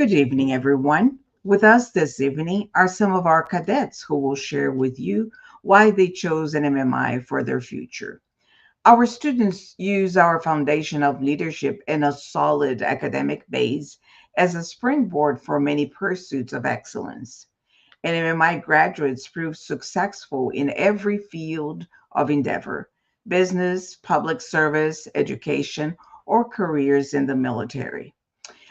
Good evening, everyone. With us this evening are some of our cadets who will share with you why they chose NMMI for their future. Our students use our foundation of leadership and a solid academic base as a springboard for many pursuits of excellence. NMMI graduates prove successful in every field of endeavor: business, public service, education, or careers in the military.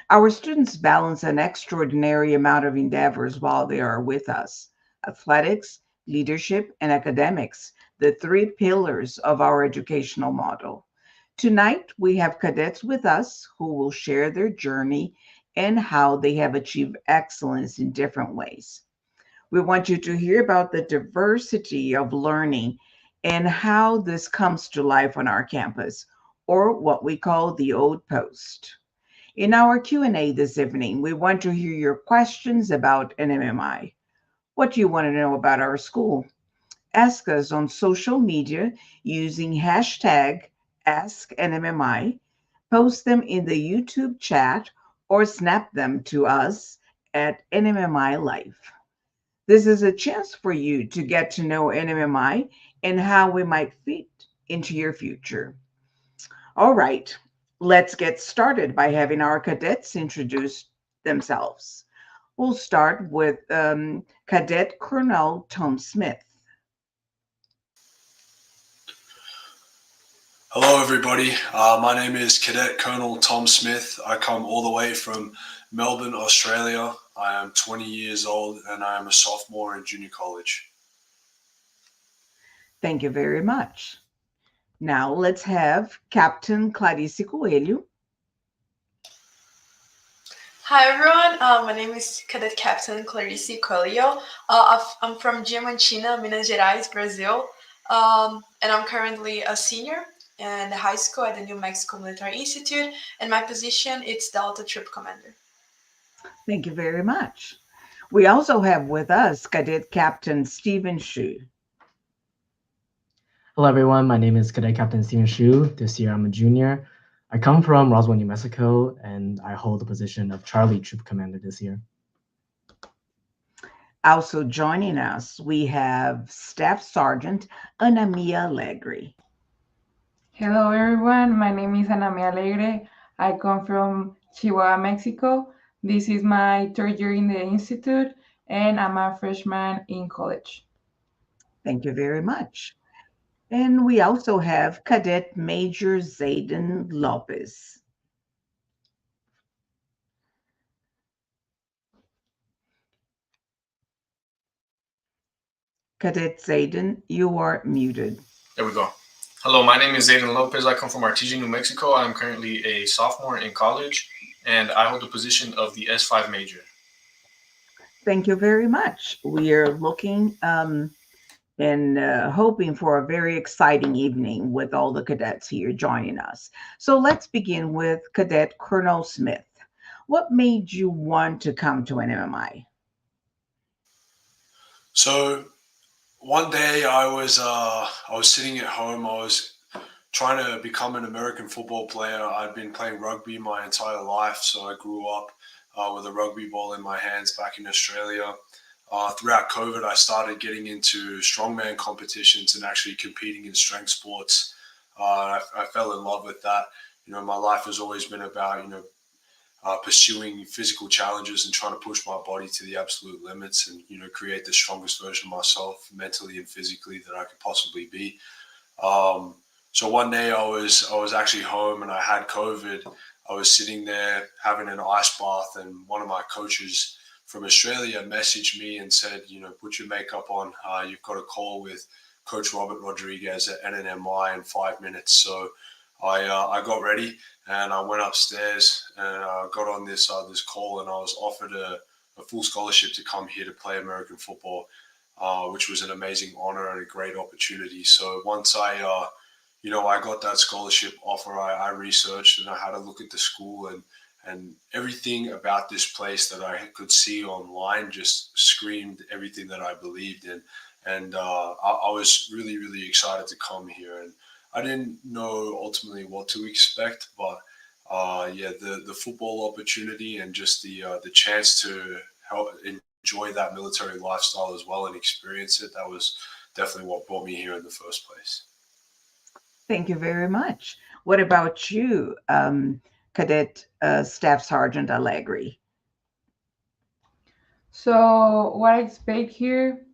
Our students balance an extraordinary amount of endeavors while they are with us: athletics, leadership, and academics, the three pillars of our educational model. Tonight, we have cadets with us who will share their journey and how they have achieved excellence in different ways. We want you to hear about the diversity of learning and how this comes to life on our campus, or what we call the Old Post. In our Q&A this evening, we want to hear your questions about NMMI. What do you want to know about our school? Ask us on social media using hashtag AskNMMI, post them in the YouTube chat, or snap them to us at NMMI Life. This is a chance for you to get to know NMMI and how we might fit into your future. All right, let's get started by having our cadets introduce themselves. We'll start with Cadet Colonel Tom Smith. Hello, everybody. My name is Cadet Colonel Tom Smith. I come all the way from Melbourne, Australia. I am 20 years old and I am a sophomore in junior college. Thank you very much. Now let's have Captain Clarice Coelho. Hi everyone, my name is Cadet Captain Clarice Coelho. I'm from Diamantina, Minas Gerais, Brazil, and I'm currently a senior in high school at the New Mexico Military Institute, and my position is Delta Troop Commander. Thank you very much. We also have with us Cadet Captain Stephen Shu. Hello, everyone. My name is Cadet Captain Stephen Shu. This year, I'm a junior. I come from Roswell, New Mexico, and I hold the position of Charlie Troop Commander this year. Also joining us, we have Staff Sergeant Anamia Alegre. Hello, everyone. My name is Anamia Alegre. I come from Chihuahua, Mexico. This is my third year in the institute, and I'm a freshman in college. Thank you very much. And we also have Cadet Major Zayden Lopez. Cadet Zayden, you are muted. There we go. Hello, my name is Zayden Lopez. I come from Artesia, New Mexico. I'm currently a sophomore in college, and I hold the position of the S5 major. Thank you very much. We are looking and hoping for a very exciting evening with all the cadets here joining us. So let's begin with Cadet Colonel Smith. What made you want to come to NMMI? So one day I was sitting at home. I was trying to become an American football player. I'd been playing rugby my entire life, so I grew up with a rugby ball in my hands back in Australia. Throughout COVID, I started getting into strongman competitions and actually competing in strength sports. I fell in love with that. My life has always been about, pursuing physical challenges and trying to push my body to the absolute limits and, create the strongest version of myself mentally and physically that I could possibly be. So one day I was actually home and I had COVID. I was sitting there having an ice bath, and one of my coaches from Australia messaged me and said, put your makeup on. You've got a call with Coach Robert Rodriguez at NMMI in 5 minutes. So I got ready and I went upstairs and got on this call, and I was offered a full scholarship to come here to play American football, which was an amazing honor and a great opportunity. So once I got that scholarship offer, I researched and I had a look at the school, and everything about this place that I could see online just screamed everything that I believed in. And I was really, really excited to come here. And I didn't know ultimately what to expect, but the football opportunity and just the chance to help enjoy that military lifestyle as well and experience it. That was definitely what brought me here in the first place. Thank you very much. What about you, Cadet Staff Sergeant Allegri? So what I expect here,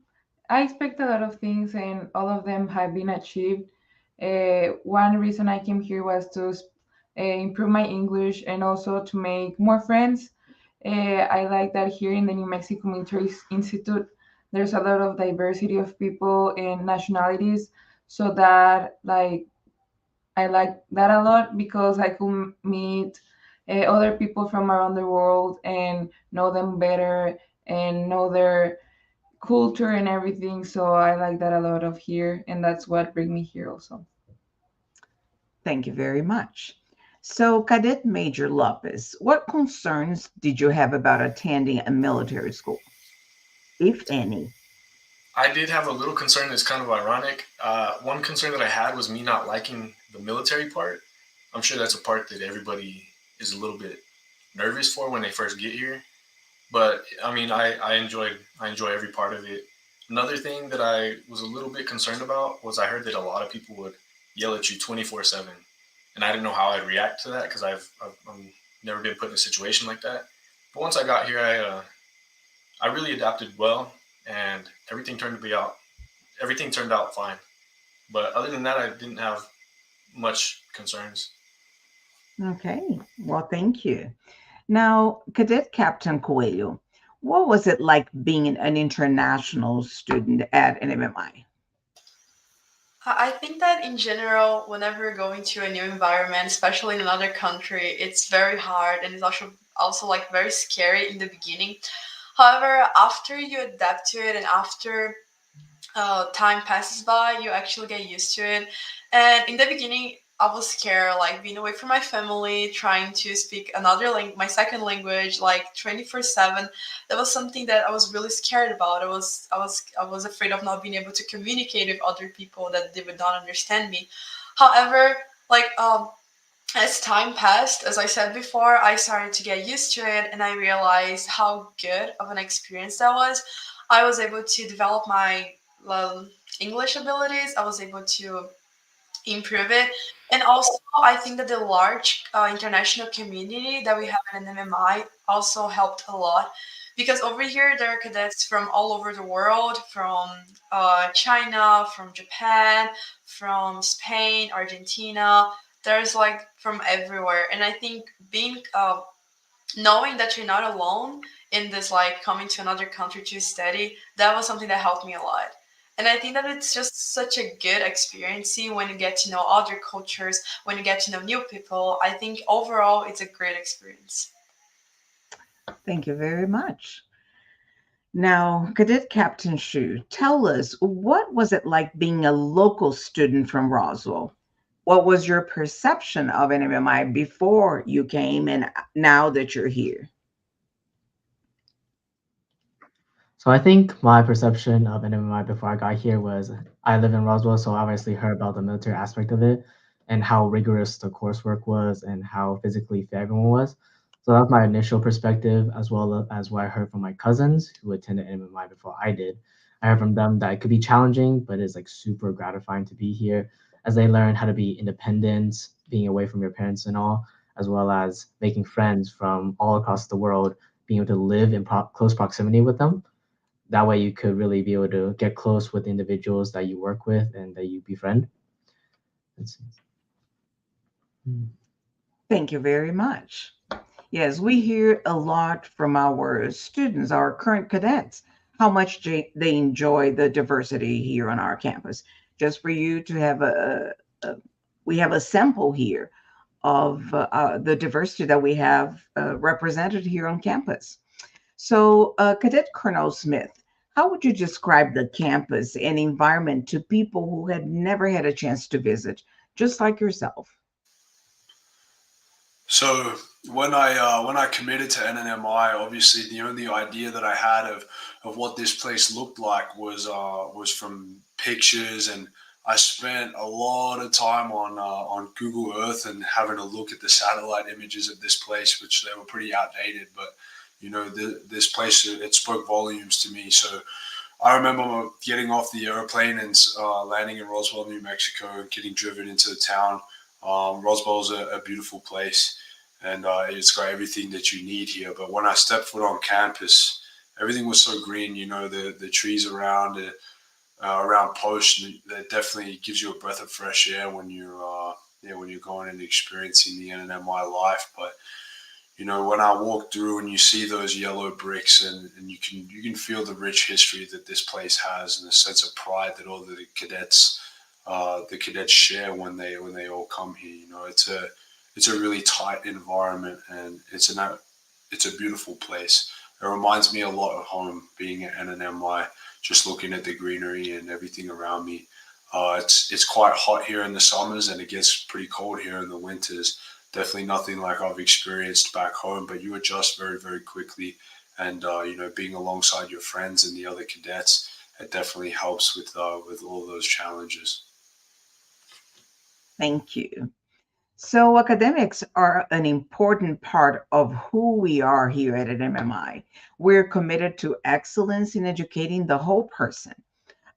I expect a lot of things, and all of them have been achieved. One reason I came here was to improve my English and also to make more friends. I like that here in the New Mexico Military Institute, there's a lot of diversity of people and nationalities, so that like I like that a lot because I could meet other people from around the world and know them better and know their culture and everything. So I like that a lot of here, and that's what bring me here also. Thank you very much. So, Cadet Major Lopez, what concerns did you have about attending a military school, if any? I did have a little concern that's kind of ironic. One concern that I had was me not liking the military part. I'm sure that's a part that everybody is a little bit nervous for when they first get here. But I mean, I enjoy every part of it. Another thing that I was a little bit concerned about was I heard that a lot of people would yell at you 24/7, and I didn't know how I'd react to that because I've never been put in a situation like that. But once I got here, I really adapted well, and everything turned out fine. But other than that, I didn't have much concerns. Okay, well, thank you. Now, Cadet Captain Coelho, what was it like being an international student at NMMI? I think that in general, whenever you're going to a new environment, especially in another country, it's very hard and it's also like very scary in the beginning. However, after you adapt to it and after time passes by, you actually get used to it. And in the beginning, I was scared, like being away from my family, trying to speak another my second language, like 24/7. That was something that I was really scared about. I was afraid of not being able to communicate with other people that they would not understand me. However, like as time passed, as I said before, I started to get used to it and I realized how good of an experience that was. I was able to develop my um, English abilities. I was able to improve it. And also, I think that the large international community that we have in NMMI also helped a lot because over here there are cadets from all over the world, from China, from Japan, from Spain, Argentina. There's like from everywhere, and I think being knowing that you're not alone in this, like coming to another country to study, that was something that helped me a lot. And I think that it's just such a good experience when you get to know other cultures, when you get to know new people. I think overall it's a great experience. Thank you very much. Now, Cadet Captain Shu, tell us, what was it like being a local student from Roswell? What was your perception of NMMI before you came and now that you're here? So I think my perception of NMMI before I got here was I live in Roswell, so I obviously heard about the military aspect of it and how rigorous the coursework was and how physically fit everyone was. So that was my initial perspective, as well as what I heard from my cousins who attended NMMI before I did. I heard from them that it could be challenging, but it's like super gratifying to be here as they learn how to be independent, being away from your parents and all, as well as making friends from all across the world, being able to live in close proximity with them. That way you could really be able to get close with individuals that you work with and that you befriend. Let's see. Thank you very much. Yes, we hear a lot from our students, our current cadets, how much they enjoy the diversity here on our campus. Just for you to have we have a sample here of the diversity that we have represented here on campus. So, Cadet Colonel Smith, how would you describe the campus and environment to people who had never had a chance to visit, just like yourself? So when I committed to NNMI, obviously the only idea that I had of what this place looked like was from pictures and I spent a lot of time on Google Earth and having a look at the satellite images of this place, which they were pretty outdated. But this place, it spoke volumes to me. So I remember getting off the airplane and landing in Roswell, New Mexico, and getting driven into the town. Roswell is a beautiful place, and it's got everything that you need here. But when I stepped foot on campus, everything was so green. The trees around Post, that definitely gives you a breath of fresh air when you're going and experiencing the NMMI life. But when I walk through and you see those yellow bricks, and you can feel the rich history that this place has, and the sense of pride that all the cadets share when they all come here. It's a really tight environment, and it's a beautiful place. It reminds me a lot of home, being at NMMI, just looking at the greenery and everything around me. It's quite hot here in the summers, and it gets pretty cold here in the winters. Definitely nothing like I've experienced back home, but you adjust very, very quickly. And being alongside your friends and the other cadets, it definitely helps with all those challenges. Thank you. So, academics are an important part of who we are here at NMMI. We're committed to excellence in educating the whole person.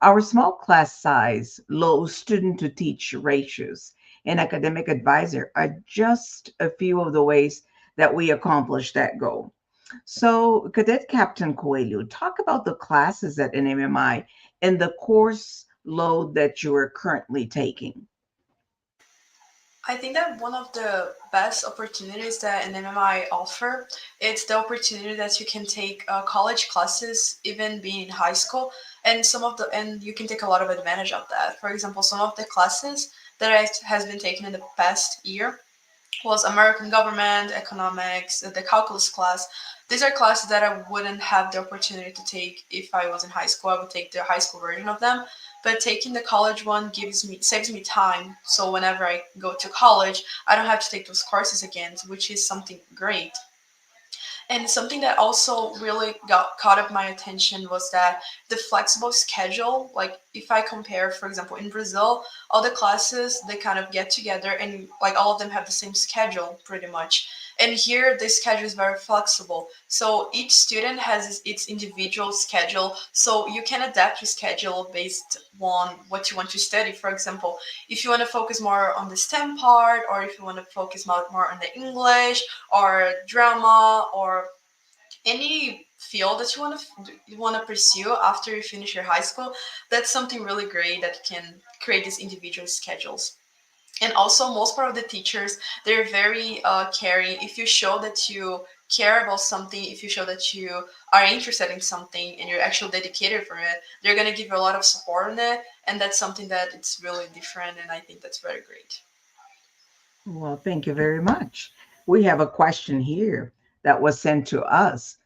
Our small class size, low student to teach ratios, and academic advisor are just a few of the ways that we accomplish that goal. So, Cadet Captain Coelho, talk about the classes at NMMI and the course load that you are currently taking. I think that one of the best opportunities that an MMI offer, it's the opportunity that you can take college classes, even being in high school, and you can take a lot of advantage of that. For example, some of the classes that has been taken in the past year was American government, economics, the calculus class. These are classes that I wouldn't have the opportunity to take if I was in high school. I would take the high school version of them. But taking the college one saves me time. So whenever I go to college, I don't have to take those courses again, which is something great. And something that also really got caught up my attention was that the flexible schedule, like if I compare, for example, in Brazil, all the classes, they kind of get together and like all of them have the same schedule pretty much. And here the schedule is very flexible. So each student has its individual schedule. So you can adapt your schedule based on what you want to study. For example, if you want to focus more on the STEM part, or if you want to focus more on the English or drama or any field that you want to pursue after you finish your high school, that's something really great that can create these individual schedules. And also, most part of the teachers, they're very caring. If you show that you care about something, if you show that you are interested in something and you're actually dedicated for it, they're going to give you a lot of support on it. And that's something that it's really different, and I think that's very great. Well, thank you very much. We have a question here that was sent to us.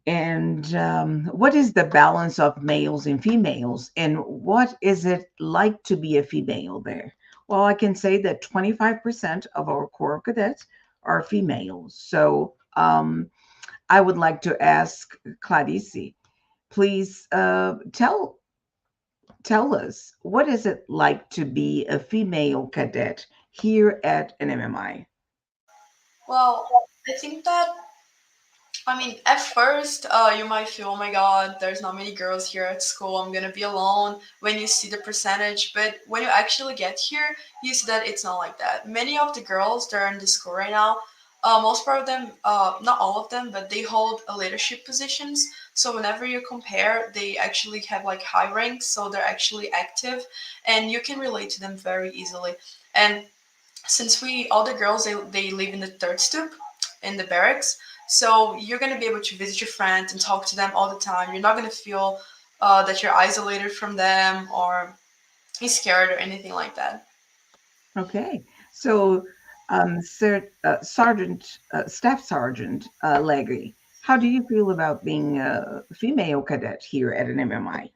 And what is the balance of males and females? And what is it like to be a female there? Well, I can say that 25% of our Corps of Cadets are females. So I would like to ask Clarice, please tell us, what is it like to be a female cadet here at NMMI? Well, I think that I mean, at first, you might feel, oh my God, there's not many girls here at school. I'm gonna be alone when you see the percentage. But when you actually get here, you see that it's not like that. Many of the girls that are in the school right now, most part of them, not all of them, but they hold leadership positions. So whenever you compare, they actually have like high ranks, so they're actually active, and you can relate to them very easily. And since all the girls, they live in the third stoop in the barracks, so you're going to be able to visit your friends and talk to them all the time. You're not going to feel that you're isolated from them or scared or anything like that. Okay. So, Staff Sergeant Leggy, how do you feel about being a female cadet here at an MMI?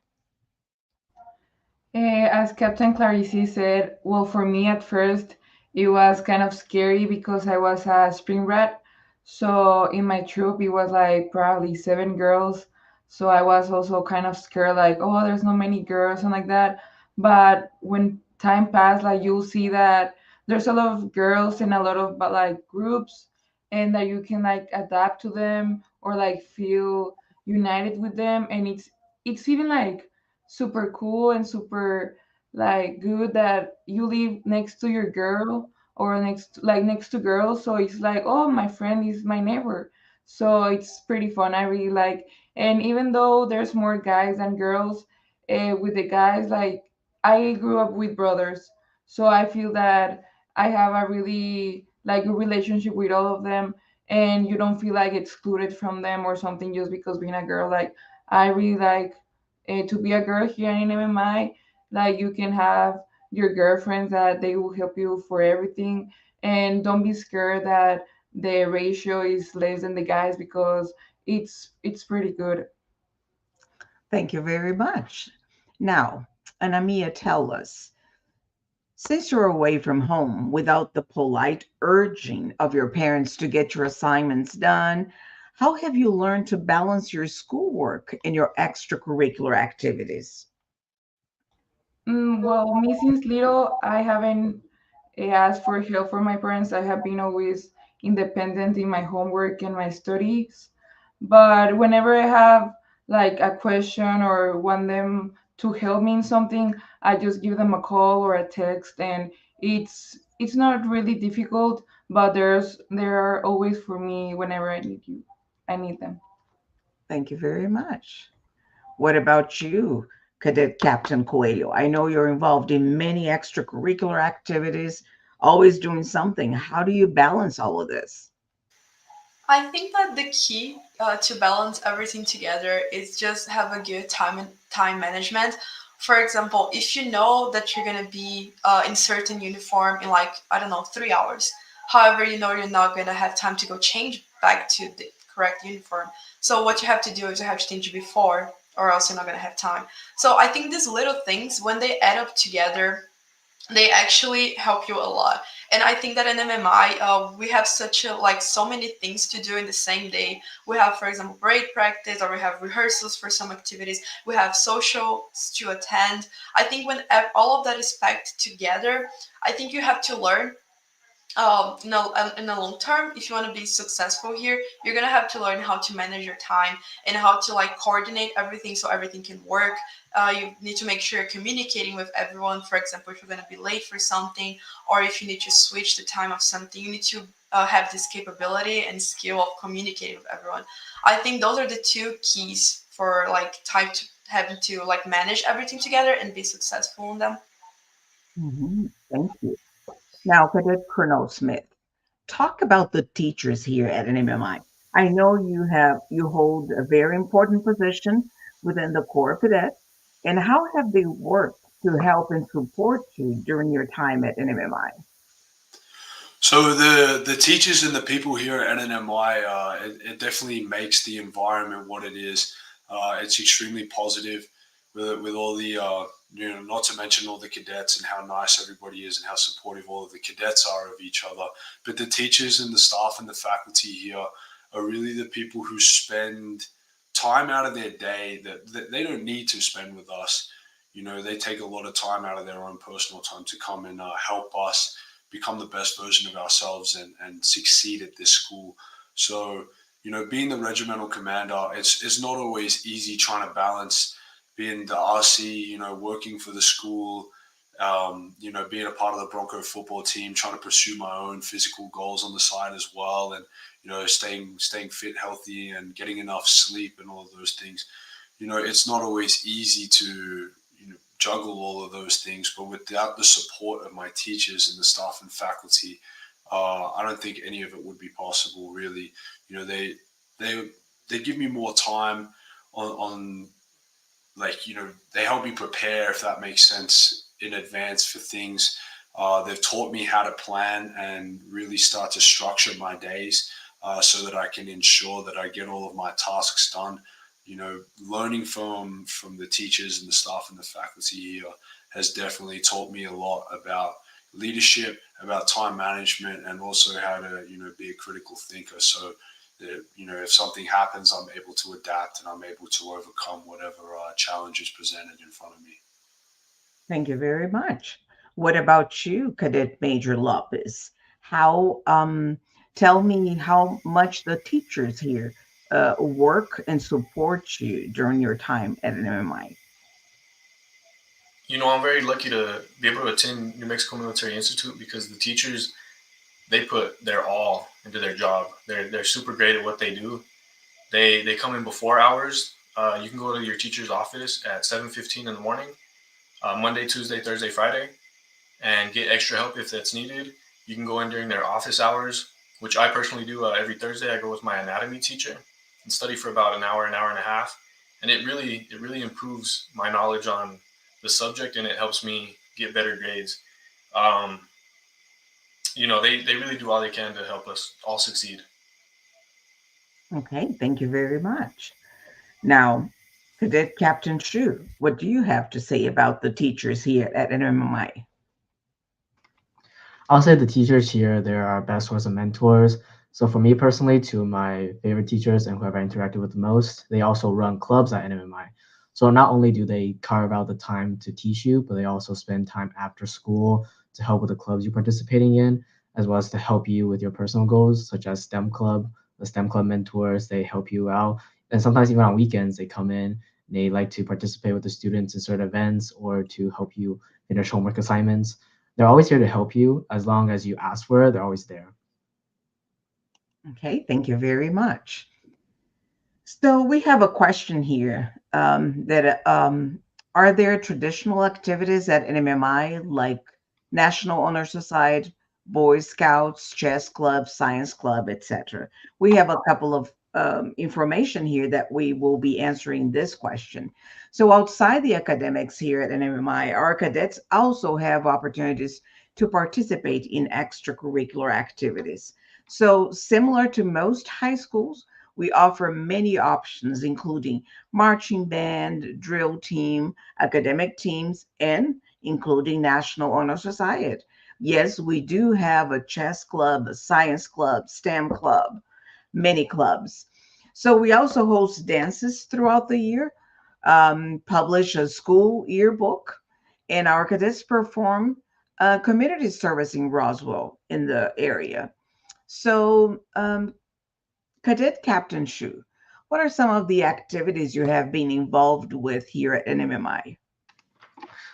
As Captain Clarice said, well, for me at first, it was kind of scary because I was a spring rat. So in my troop, it was like probably 7 girls. So I was also kind of scared, like, oh, there's not many girls and like that. But when time passed, like you'll see that there's a lot of girls and a lot of but like groups, and that you can like adapt to them or like feel united with them, and it's even like super cool and super like good that you live next to your girl or next to girls, so it's like, oh, my friend is my neighbor. So it's pretty fun. I really like. And even though there's more guys than girls, with the guys, like I grew up with brothers, so I feel that I have a really like good relationship with all of them, and you don't feel like excluded from them or something just because being a girl. Like I really like to be a girl here in MMI. Like you can have your girlfriends that they will help you for everything, and don't be scared that the ratio is less than the guys because it's pretty good. Thank you very much. Now, Anamia, tell us, since you're away from home without the polite urging of your parents to get your assignments done, how have you learned to balance your schoolwork and your extracurricular activities? Well, me since little, I haven't asked for help from my parents. I have been always independent in my homework and my studies. But whenever I have like a question or want them to help me in something, I just give them a call or a text, and it's not really difficult. But there are always for me whenever I need you. I need them. Thank you very much. What about you, Cadet Captain Coelho? I know you're involved in many extracurricular activities, always doing something. How do you balance all of this? I think that the key to balance everything together is just have a good time management. For example, if you know that you're gonna be in certain uniform in like, I don't know, 3 hours. However, you know you're not gonna have time to go change back to the correct uniform. So what you have to do is you have to change before, or else you're not gonna have time. So I think these little things, when they add up together, they actually help you a lot. And I think that in MMI, we have such a like so many things to do in the same day. We have, for example, parade practice, or we have rehearsals for some activities. We have socials to attend. I think when all of that is packed together, I think you have to learn, no, in the long term, if you want to be successful here, you're gonna have to learn how to manage your time and how to like coordinate everything so everything can work. You need to make sure you're communicating with everyone. For example, if you're gonna be late for something, or if you need to switch the time of something, you need to have this capability and skill of communicating with everyone. I think those are the two keys for like time to having to like manage everything together and be successful in them. Thank you. Now, Cadet Colonel Smith, talk about the teachers here at NMMI. I know you hold a very important position within the Corps of Cadets, and how have they worked to help and support you during your time at NMMI? So the teachers and the people here at NMMI, it definitely makes the environment what it is. It's extremely positive with all the not to mention all the cadets and how nice everybody is and how supportive all of the cadets are of each other. But the teachers and the staff and the faculty here are really the people who spend time out of their day that they don't need to spend with us. They take a lot of time out of their own personal time to come and help us become the best version of ourselves and succeed at this school. So, being the regimental commander, it's not always easy trying to balance being the RC, working for the school, being a part of the Bronco football team, trying to pursue my own physical goals on the side as well, and staying fit, healthy, and getting enough sleep and all of those things. It's not always easy to juggle all of those things, but without the support of my teachers and the staff and faculty, I don't think any of it would be possible. Really, they they give me more time on like they help me prepare, if that makes sense, in advance for things. They've taught me how to plan and really start to structure my days so that I can ensure that I get all of my tasks done. Learning from the teachers and the staff and the faculty here has definitely taught me a lot about leadership, about time management, and also how to be a critical thinker. So that if something happens, I'm able to adapt and I'm able to overcome whatever challenge is presented in front of me. Thank you very much. What about you, Cadet Major Lopez? How tell me how much the teachers here work and support you during your time at NMMI. You know, I'm very lucky to be able to attend New Mexico Military Institute because the teachers, they put their all into their job. They're super great at what they do. They come in before hours. You can go to your teacher's office at 7:15 in the morning, Monday, Tuesday, Thursday, Friday, and get extra help if that's needed. You can go in during their office hours, which I personally do every Thursday. I go with my anatomy teacher and study for about an hour and a half, and it really improves my knowledge on the subject, and it helps me get better grades. Um, they really do all they can to help us all succeed. Okay, thank you very much. Now, Cadet Captain Shu, what do you have to say about the teachers here at NMMI? I'll say the teachers here, they're our best source of mentors. So for me personally, two of my favorite teachers and whoever I interacted with the most, they also run clubs at NMMI. So not only do they carve out the time to teach you, but they also spend time after school to help with the clubs you're participating in, as well as to help you with your personal goals, such as STEM club. The STEM club mentors, they help you out. And sometimes even on weekends, they come in, they like to participate with the students in certain events or to help you finish homework assignments. They're always here to help you as long as you ask for it. They're always there. Okay, thank you very much. So we have a question here that are there traditional activities at NMMI like National Honor Society, Boy Scouts, chess club, science club, etc.? We have a couple of information here that we will be answering this question. So outside the academics here at NMMI, our cadets also have opportunities to participate in extracurricular activities. So similar to most high schools, we offer many options, including marching band, drill team, academic teams, and including National Honor Society. Yes, we do have a chess club, a science club, STEM club, many clubs. So we also host dances throughout the year, publish a school yearbook, and our cadets perform community service in Roswell in the area. So, Cadet Captain Shu, what are some of the activities you have been involved with here at NMMI?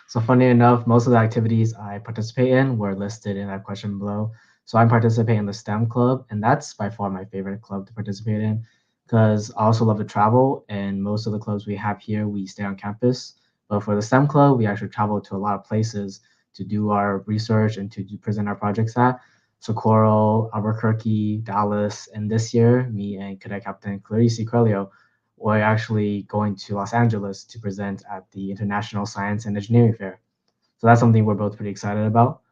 So funny enough, most of the activities I participate in were listed in that question below. So I'm participating in the STEM club, and that's by far my favorite club to participate in because I also love to travel, and most of the clubs we have here, we stay on campus. But for the STEM club, we actually travel to a lot of places to do our research and to present our projects at. So Coral, Albuquerque, Dallas, and this year, me and Cadet Captain Clarice Coelho we're actually going to Los Angeles to present at the International Science and Engineering Fair. So that's something we're both pretty excited about.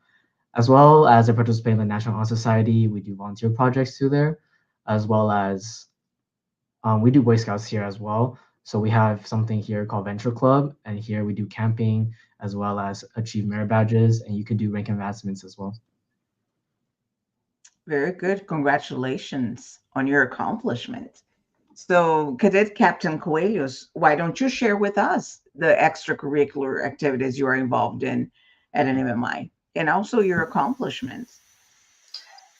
As well as I participate in the National Honor Society, we do volunteer projects too there, as well as we do Boy Scouts here as well. So we have something here called Venture Club, and here we do camping as well as achieve merit badges, and you can do rank advancements as well. Very good. Congratulations on your accomplishment. So, Cadet Captain Coelhos, why don't you share with us the extracurricular activities you are involved in at NMMI and also your accomplishments?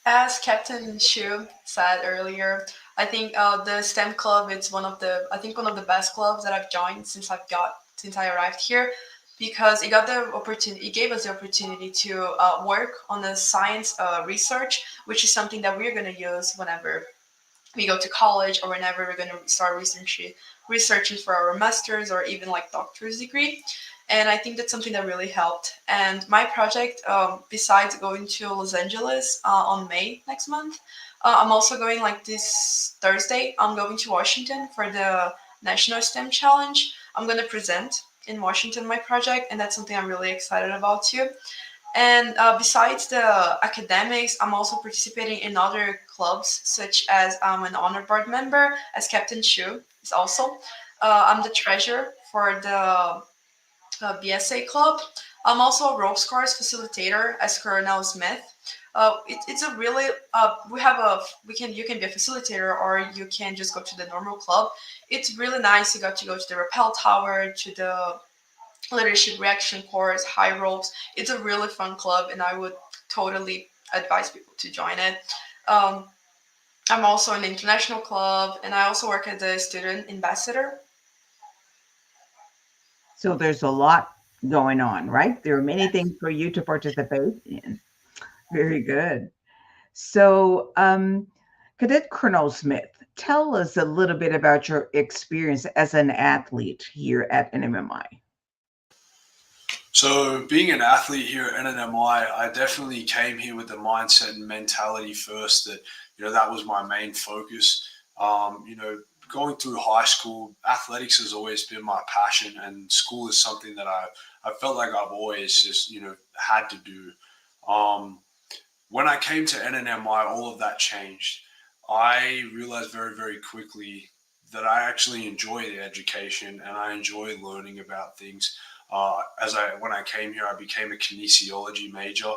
As Captain Shu said earlier, I think the STEM club is one of the best clubs that I've joined since I arrived here, because it gave us the opportunity to work on the science research, which is something that we're going to use whenever we go to college or whenever we're going to start researching for our master's or even like doctor's degree. And I think that's something that really helped. And my project, besides going to Los Angeles on May next month, I'm also going like this Thursday. I'm going to Washington for the National STEM Challenge. I'm going to present in Washington my project, and that's something I'm really excited about too. And besides the academics, I'm also participating in other clubs, such as I'm an honor board member, as Captain Chu is also. I'm the treasurer for the BSA club. I'm also a ropes course facilitator as Colonel Smith. It's a really you can be a facilitator or you can just go to the normal club. It's really nice. You got to go to the rappel tower, to the leadership reaction course, high ropes. It's a really fun club, and I would totally advise people to join it. Um, I'm also in the international club, and I also work as a student ambassador. So there's a lot going on, right? There are many things for you to participate in. Very good. So, Cadet Colonel Smith, tell us a little bit about your experience as an athlete here at NMMI. So, being an athlete here at NMMI, I definitely came here with the mindset and mentality first that, that was my main focus. Going through high school, athletics has always been my passion, and school is something that I felt like I've always just, had to do. Um, when I came to NMMI, all of that changed. I realized very, very quickly that I actually enjoy the education and I enjoy learning about things. When I came here, I became a kinesiology major,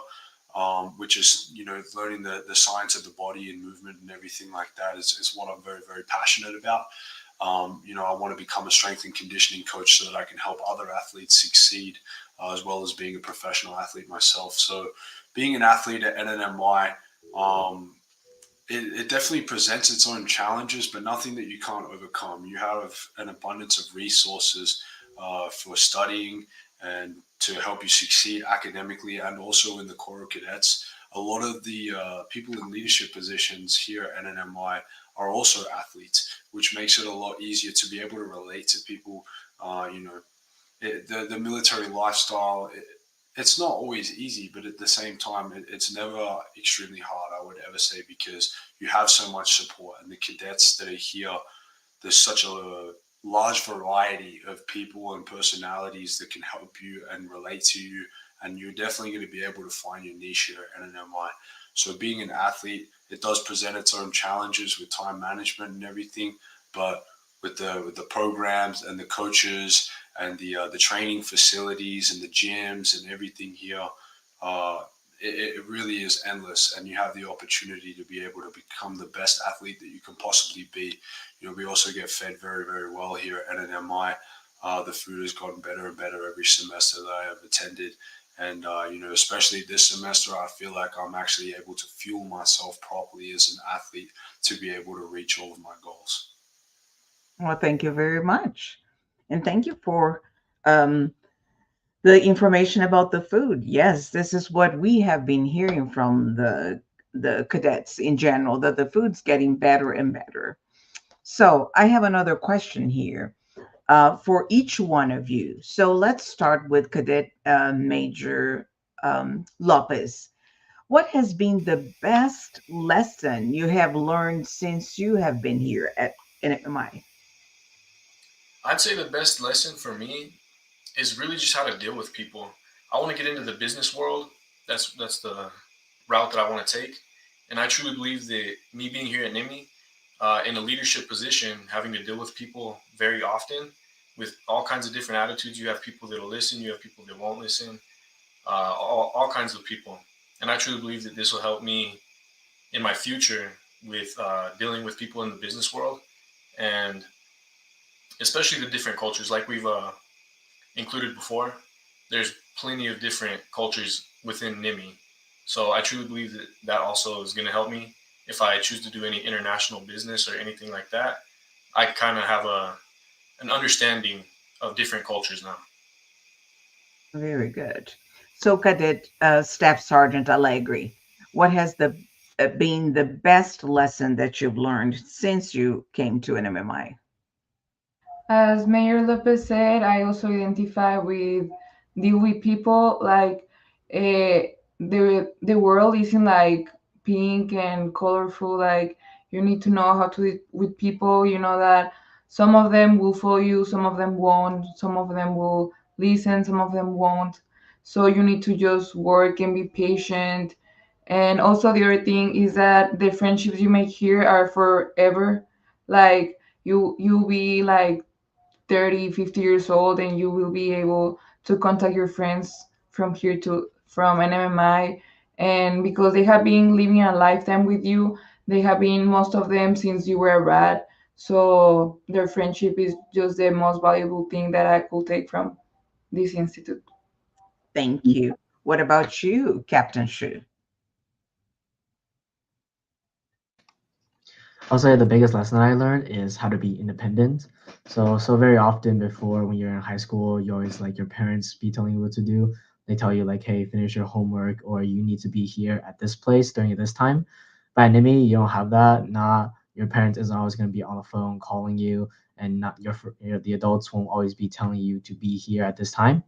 which is learning the science of the body and movement and everything like that is what I'm very, very passionate about. I want to become a strength and conditioning coach so that I can help other athletes succeed, as well as being a professional athlete myself. So being an athlete at NNMY, um, it definitely presents its own challenges, but nothing that you can't overcome. You have an abundance of resources for studying and to help you succeed academically and also in the Corps of Cadets. A lot of the people in leadership positions here at NNMI are also athletes, which makes it a lot easier to be able to relate to people. The military lifestyle, it's not always easy, but at the same time, it's never extremely hard, I would ever say, because you have so much support. And the cadets that are here, there's such a large variety of people and personalities that can help you and relate to you. And you're definitely going to be able to find your niche here at NMI. So being an athlete, it does present its own challenges with time management and everything, but with the programs and the coaches and the training facilities and the gyms and everything here, uh, it really is endless, and you have the opportunity to be able to become the best athlete that you can possibly be. We also get fed very, very well here at NMI. The food has gotten better and better every semester that I have attended. And, especially this semester, I feel like I'm actually able to fuel myself properly as an athlete to be able to reach all of my goals. Well, thank you very much. And thank you for um, the information about the food. Yes, this is what we have been hearing from the cadets in general, that the food's getting better and better. So I have another question here for each one of you. So let's start with Cadet Major Lopez. What has been the best lesson you have learned since you have been here at NMI? I'd say the best lesson for me is really just how to deal with people. I want to get into the business world. That's the route that I want to take, and I truly believe that me being here at NIMI, in a leadership position, having to deal with people very often, with all kinds of different attitudes. You have people that'll listen. You have people that won't listen. All kinds of people, and I truly believe that this will help me in my future with dealing with people in the business world, and especially the different cultures, like we've included before. There's plenty of different cultures within NIMI. So I truly believe that that also is going to help me if I choose to do any international business or anything like that. I kind of have an understanding of different cultures now. Very good. So, Cadet Staff Sergeant Allegri, what has been the best lesson that you've learned since you came to NMMI? As Mayor Lopez said, I also identify with deal with people like the world isn't like pink and colorful. Like you need to know how to deal with people. You know that some of them will follow you, some of them won't, some of them will listen, some of them won't. So you need to just work and be patient. And also the other thing is that the friendships you make here are forever. Like you'll be like 30, 50 years old and you will be able to contact your friends from here to from NMMI. And because they have been living a lifetime with you, they have been most of them since you were a rat. So their friendship is just the most valuable thing that I could take from. this institute. Thank you. What about you, Captain Shu? I'll say the biggest lesson I learned is how to be independent. So very often before when you're in high school, you always like your parents be telling you what to do. They tell you like, hey, finish your homework or you need to be here at this place during this time. But at NMMI, you don't have that. Not your parents isn't always going to be on the phone calling you, and not the adults won't always be telling you to be here at this time.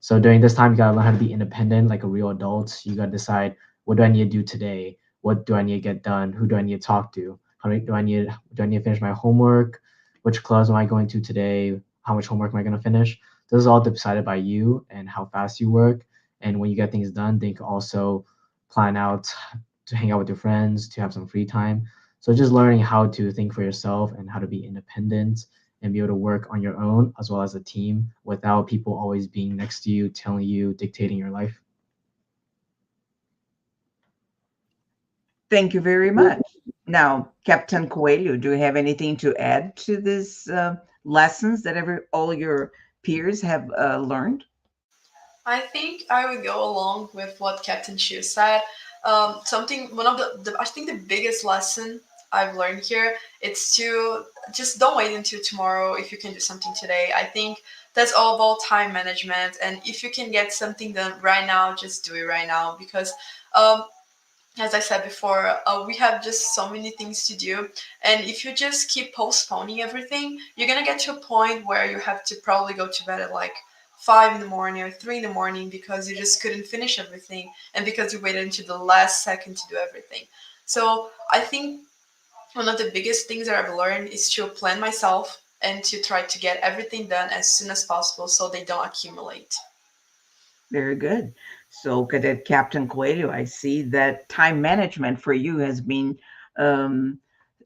So during this time, you gotta learn how to be independent, like a real adult. You gotta decide what do I need to do today? What do I need to get done? Who do I need to talk to? Do I need to finish my homework? Which clubs am I going to today? How much homework am I gonna finish? This is all decided by you and how fast you work. And when you get things done, then you can also plan out to hang out with your friends, to have some free time. So just learning how to think for yourself and how to be independent and be able to work on your own as well as a team without people always being next to you, telling you, dictating your life. Thank you very much. Now, Captain Coelho, do you have anything to add to this lessons that all your peers have learned? I think I would go along with what Captain Shu said. One of I think the biggest lesson I've learned here, it's to just don't wait until tomorrow if you can do something today. I think that's all about time management. And if you can get something done right now, just do it right now. Because um, as I said before, we have just so many things to do. And if you just keep postponing everything, you're going to get to a point where you have to probably go to bed at like 5 in the morning or 3 in the morning because you just couldn't finish everything and because you waited until the last second to do everything. So I think one of the biggest things that I've learned is to plan myself and to try to get everything done as soon as possible so they don't accumulate. Very good. So, Cadet Captain Coelho, I see that time management for you has been um,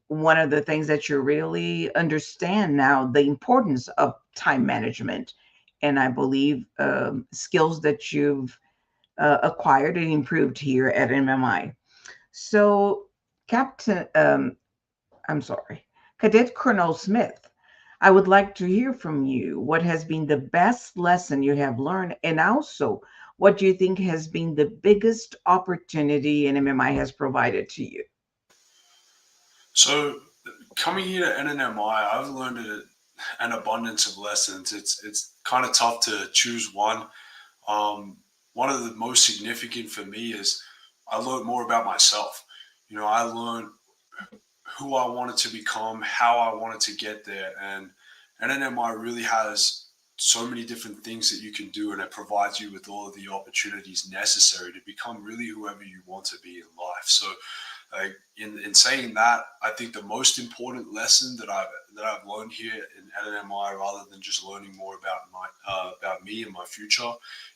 one of the things that you really understand now, the importance of time management. And I believe skills that you've acquired and improved here at NMMI. So, Captain, I'm sorry, Cadet Colonel Smith, I would like to hear from you. What has been the best lesson you have learned? And also, what do you think has been the biggest opportunity NMMI has provided to you? So coming here to NNMI, I've learned an abundance of lessons. It's kind of tough to choose one. One of the most significant for me is I learned more about myself. I learned who I wanted to become, how I wanted to get there, and NNMI really has so many different things that you can do, and it provides you with all of the opportunities necessary to become really whoever you want to be in life. So in saying that, I think the most important lesson that I've learned here in NMMI, rather than just learning more about me and my future,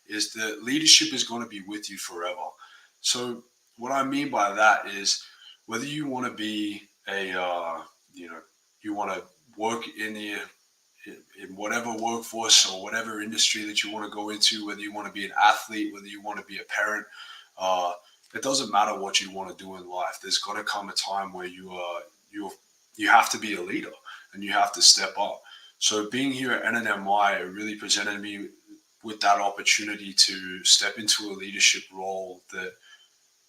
is that leadership is going to be with you forever. So what I mean by that is whether you want to be you know you want to work in whatever workforce or whatever industry that you want to go into, whether you want to be an athlete, whether you want to be a parent. Uh, it doesn't matter what you want to do in life. There's got to come a time where you have to be a leader and you have to step up. So being here at NNMI, it really presented me with that opportunity to step into a leadership role that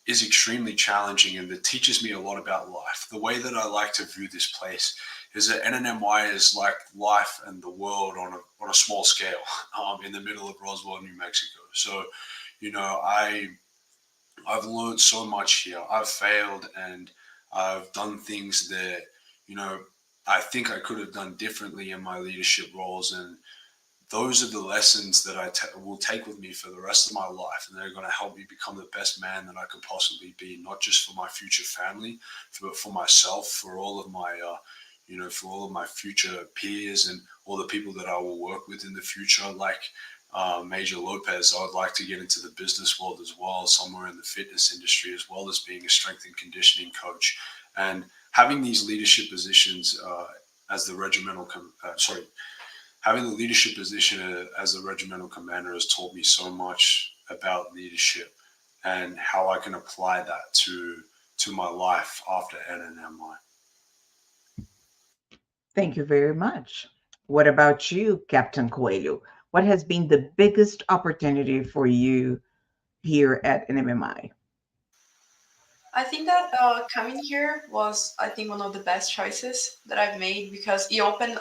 is extremely challenging and that teaches me a lot about life. The way that I like to view this place is that NNMI is like life and the world on a small scale in the middle of Roswell, New Mexico. So, you know, I've learned so much here. I've failed and I've done things that, you know, I think I could have done differently in my leadership roles. And those are the lessons that will take with me for the rest of my life. And they're going to help me become the best man that I could possibly be, not just for my future family, but for myself, for all of my, for all of my future peers and all the people that I will work with in the future. Like Major Lopez, I would like to get into the business world as well, somewhere in the fitness industry, as well as being a strength and conditioning coach. And having these leadership positions as the regimental, having the leadership position as a regimental commander has taught me so much about leadership and how I can apply that to my life after NNMI. Thank you very much. What about you, Captain Coelho? What has been the biggest opportunity for you here at NMMI? I think that coming here was, I think, one of the best choices that I've made because it opened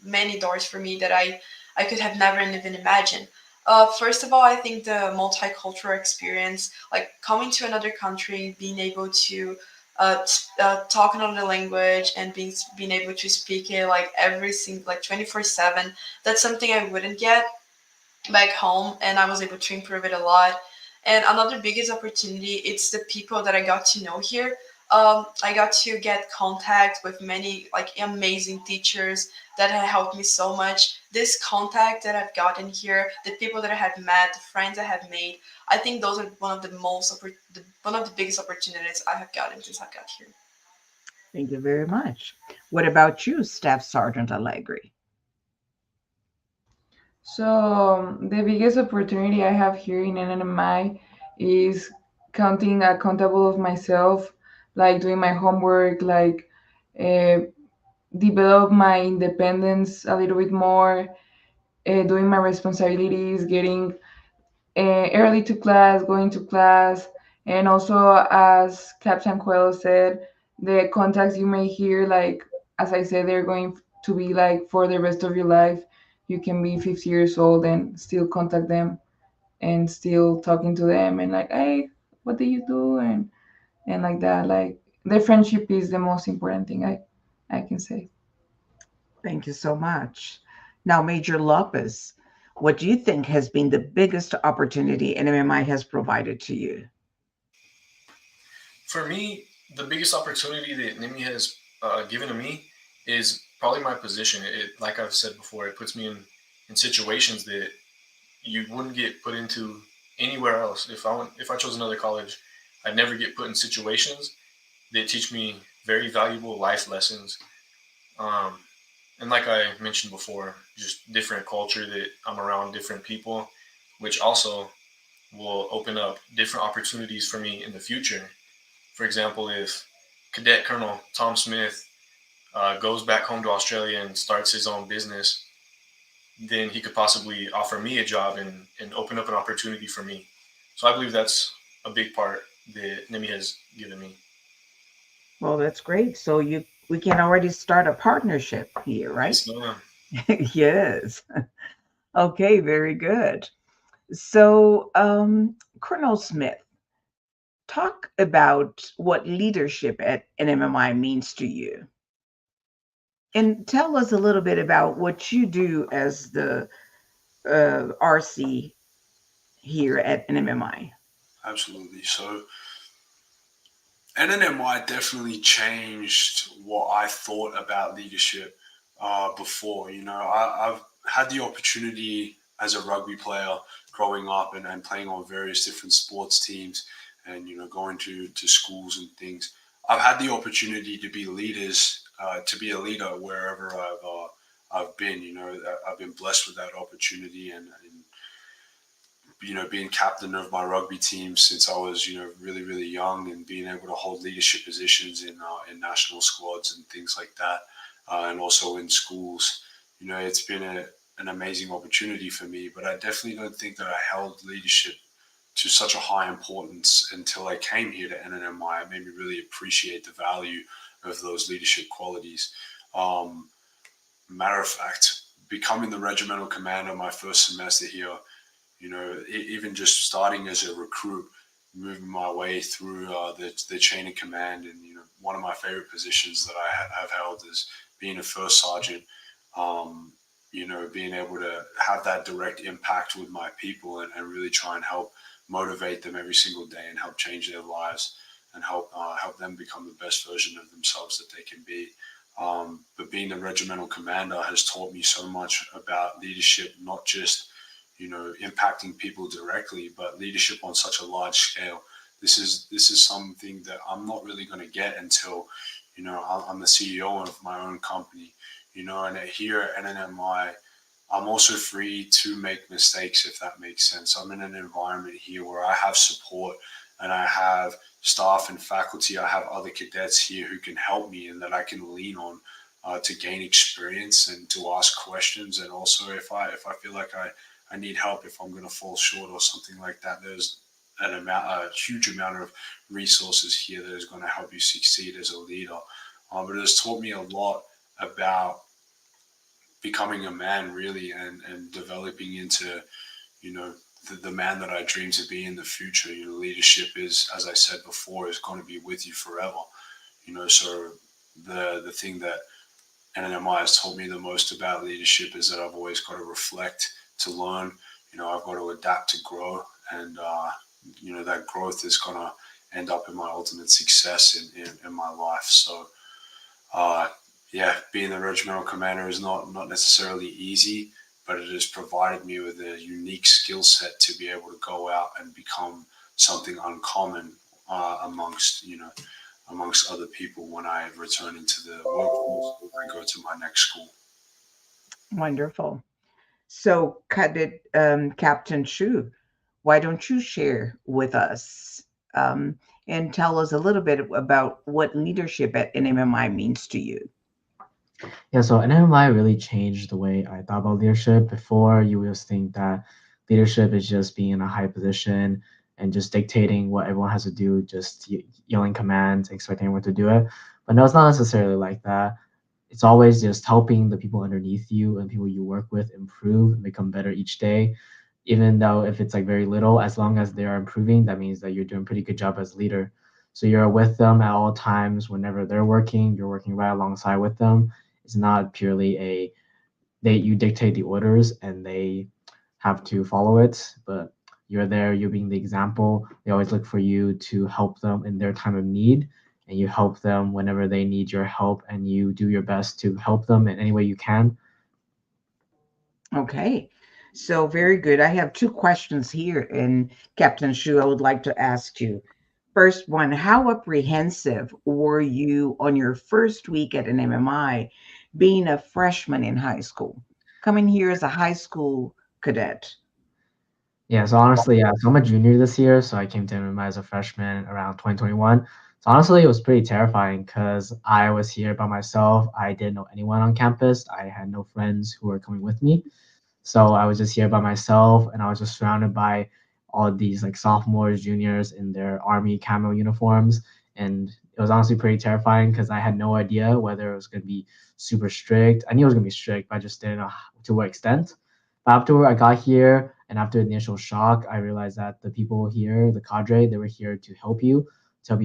many doors for me that I could have never even imagined. First of all, I think the multicultural experience, like coming to another country, being able to talk another language and being able to speak it like every single like 24/7. That's something I wouldn't get back home, and I was able to improve it a lot. And another biggest opportunity, it's the people that I got to know here. I got to get contact with many like amazing teachers that have helped me so much. This contact that I've gotten here, the people that I have met, the friends I have made, I think those are one of the biggest opportunities I have gotten since I got here. Thank you very much. What about you, Staff Sergeant Allegri? So the biggest opportunity I have here in NMI is counting accountable of myself, like doing my homework, like uh, develop my independence a little bit more, doing my responsibilities, getting early to class, going to class, and also as Captain Coelho said, the contacts you may hear, like as I said, they're going to be like for the rest of your life. You can be 50 years old and still contact them and still talking to them and like, hey, what do you do? And like that, like the friendship is the most important thing I can say. Thank you so much. Now, Major Lopez, what do you think has been the biggest opportunity NMMI has provided to you? For me, the biggest opportunity that NIMI has given to me is probably my position. Like I've said before, it puts me in situations that you wouldn't get put into anywhere else. If I chose another college, I'd never get put in situations that teach me very valuable life lessons. Um, and like I mentioned before, just different culture that I'm around, different people, which also will open up different opportunities for me in the future. For example, if Cadet Colonel Tom Smith goes back home to Australia and starts his own business, then he could possibly offer me a job and open up an opportunity for me. So I believe that's a big part that NIMI has given me. Well, that's great. So we can already start a partnership here, right? Yes, ma'am. Yes. Okay, very good. So, Colonel Smith, talk about what leadership at NMMI means to you. And tell us a little bit about what you do as the RC here at NMMI. Absolutely. So NNMI definitely changed what I thought about leadership before. I've had the opportunity as a rugby player growing up and playing on various different sports teams and, going to schools and things. I've had the opportunity to be to be a leader wherever I've been. I've been blessed with that opportunity and being captain of my rugby team since I was, really, really young and being able to hold leadership positions in national squads and things like that, and also in schools. It's been an amazing opportunity for me, but I definitely don't think that I held leadership to such a high importance until I came here to NNMI. It made me really appreciate the value of those leadership qualities. Um, Matter of fact, becoming the regimental commander my first semester here, even just starting as a recruit, moving my way through the chain of command, and one of my favorite positions that I have held is being a first sergeant. Um, being able to have that direct impact with my people and really try and help motivate them every single day and help change their lives and help them become the best version of themselves that they can be. But being the regimental commander has taught me so much about leadership, not just impacting people directly, but leadership on such a large scale. This is something that I'm not really going to get until I'm the CEO of my own company. And here at NNMI, I'm also free to make mistakes, if that makes sense. I'm in an environment here where I have support and I have staff and faculty. I have other cadets here who can help me and that I can lean on to gain experience and to ask questions. And also if I feel like I need help, if I'm going to fall short or something like that, there's a huge amount of resources here that is going to help you succeed as a leader. But it has taught me a lot about becoming a man, really, and developing into, you know, the man that I dream to be in the future. You know, leadership is, as I said before, is going to be with you forever. You know, so the thing that NMMI has taught me the most about leadership is that I've always got to reflect, to learn. You know, I've got to adapt to grow, and you know, that growth is going to end up in my ultimate success in my life. So uh, yeah, being the regimental commander is not necessarily easy, but it has provided me with a unique skill set to be able to go out and become something uncommon amongst, you know, amongst other people when I return into the workforce or I go to my next school. Wonderful. So, Cadet Captain Shu, why don't you share with us and tell us a little bit about what leadership at NMMI means to you? Yeah, so NMI really changed the way I thought about leadership. Before, you would just think that leadership is just being in a high position and just dictating what everyone has to do, just yelling commands, expecting everyone to do it. But no, it's not necessarily like that. It's always just helping the people underneath you and people you work with improve and become better each day. Even though if it's like very little, as long as they are improving, that means that you're doing a pretty good job as a leader. So you're with them at all times. Whenever they're working, you're working right alongside with them. It's not purely a they you dictate the orders and they have to follow it, but you're there, you're being the example. They always look for you to help them in their time of need, and you help them whenever they need your help, and you do your best to help them in any way you can. Okay, so very good. I have two questions here, and Captain Shu, I would like to ask you. First one, how apprehensive were you on your first week at an MMI being a freshman in high school, coming here as a high school cadet? Yeah, so honestly, yeah, so I'm a junior this year, so I came to NMI as a freshman around 2021. So honestly, it was pretty terrifying because I was here by myself. I didn't know anyone on campus. I had no friends who were coming with me. So I was just here by myself, and I was just surrounded by all these like sophomores, juniors in their army camo uniforms, and it was honestly pretty terrifying because I had no idea whether it was going to be super strict. I knew it was going to be strict, but I just didn't know to what extent. But after I got here and after the initial shock, I realized that the people here, the cadre, they were here to help you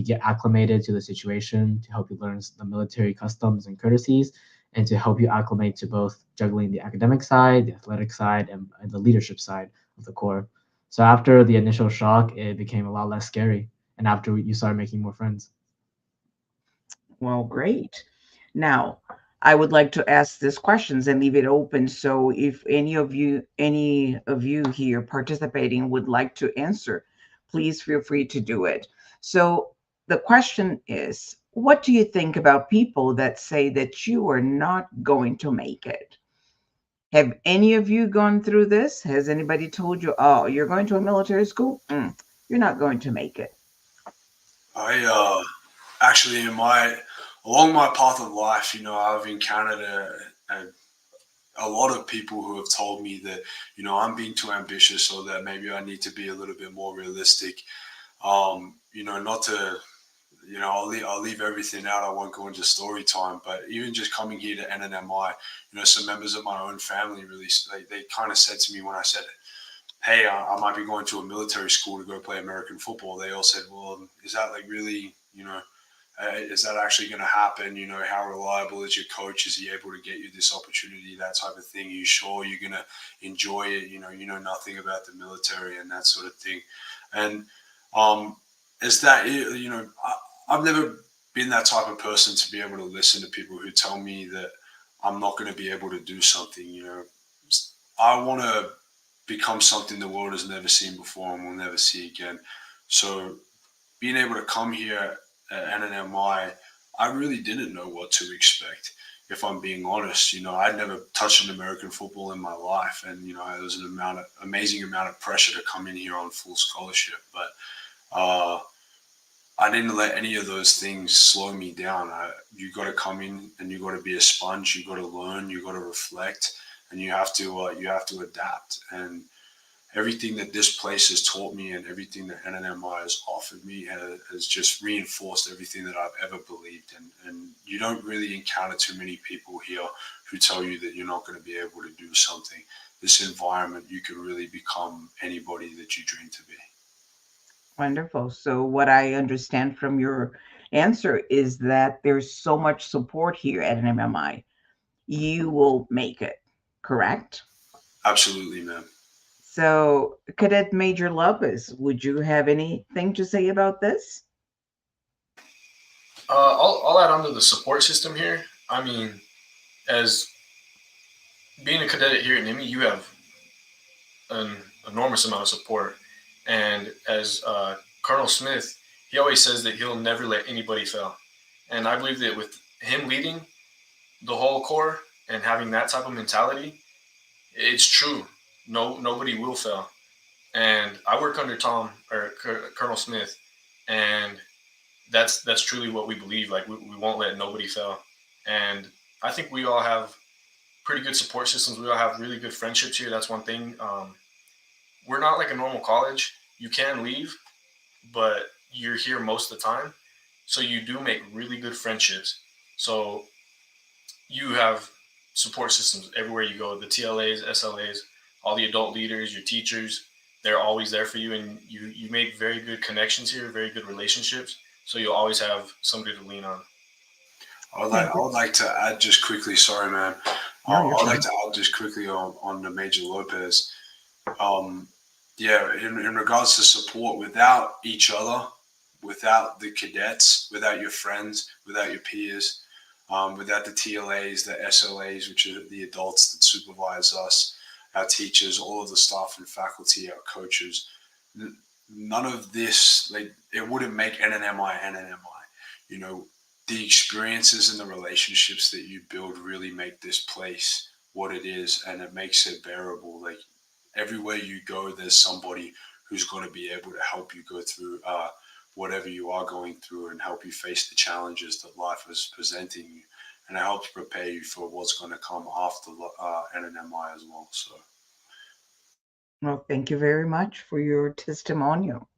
get acclimated to the situation, to help you learn the military customs and courtesies, and to help you acclimate to both juggling the academic side, the athletic side, and the leadership side of the Corps. So after the initial shock, it became a lot less scary. And after you started making more friends. Well, great. Now, I would like to ask these questions and leave it open. So if any of you here participating would like to answer, please feel free to do it. So the question is, what do you think about people that say that you are not going to make it? Have any of you gone through this? Has anybody told you, oh, you're going to a military school? You're not going to make it. I actually in my along my path of life, you know, I've encountered a lot of people who have told me that, you know, I'm being too ambitious or that maybe I need to be a little bit more realistic. You know, not to, you know, I'll leave everything out. I won't go into story time, but even just coming here to NNMI, you know, some members of my own family really, they kind of said to me when I said, hey, I might be going to a military school to go play American football. They all said, well, is that like really, you know, is that actually going to happen? You know, how reliable is your coach? Is he able to get you this opportunity, that type of thing? Are you sure you're going to enjoy it? You know nothing about the military and that sort of thing. And is that, you know, I've never been that type of person to be able to listen to people who tell me that I'm not going to be able to do something. You know, I want to become something the world has never seen before and will never see again. So being able to come here at NNMI, I really didn't know what to expect. If I'm being honest, you know, I'd never touched an American football in my life, and you know, there was an amazing amount of pressure to come in here on full scholarship. But I didn't let any of those things slow me down. You got to come in and you got to be a sponge. You got to learn. You got to reflect, and you have to adapt. And everything that this place has taught me and everything that NNMI has offered me has just reinforced everything that I've ever believed in. And you don't really encounter too many people here who tell you that you're not going to be able to do something. This environment, you can really become anybody that you dream to be. Wonderful. So, what I understand from your answer is that there's so much support here at NMMI. You will make it, correct? Absolutely, man. So, Cadet Major Lopez, would you have anything to say about this? I'll add on to the support system here. I mean, as being a cadet here at NMMI, you have an enormous amount of support. And as Colonel Smith, he always says that he'll never let anybody fail. And I believe that with him leading the whole corps and having that type of mentality, it's true. No, nobody will fail. And I work under Tom or Colonel Smith, and that's truly what we believe. Like we won't let nobody fail. And I think we all have pretty good support systems. We all have really good friendships here. That's one thing. We're not like a normal college. You can leave, but you're here most of the time. So you do make really good friendships. So you have support systems everywhere you go. The TLAs, SLAs, all the adult leaders, your teachers, they're always there for you. And you make very good connections here, very good relationships. So you'll always have somebody to lean on. I would like to add just quickly, sorry, man. No, you're I'd like fine. to add just quickly on the Major Lopez. Yeah, in regards to support, without each other, without the cadets, without your friends, without your peers, without the TLAs, the SLAs, which are the adults that supervise us, our teachers, all of the staff and faculty, our coaches, none of this, like, it wouldn't make NNMI NNMI. You know, the experiences and the relationships that you build really make this place what it is, and it makes it bearable. Like, everywhere you go, there's somebody who's going to be able to help you go through whatever you are going through and help you face the challenges that life is presenting you. And it helps prepare you for what's going to come after NNMI as well. So, Well, thank you very much for your testimonial.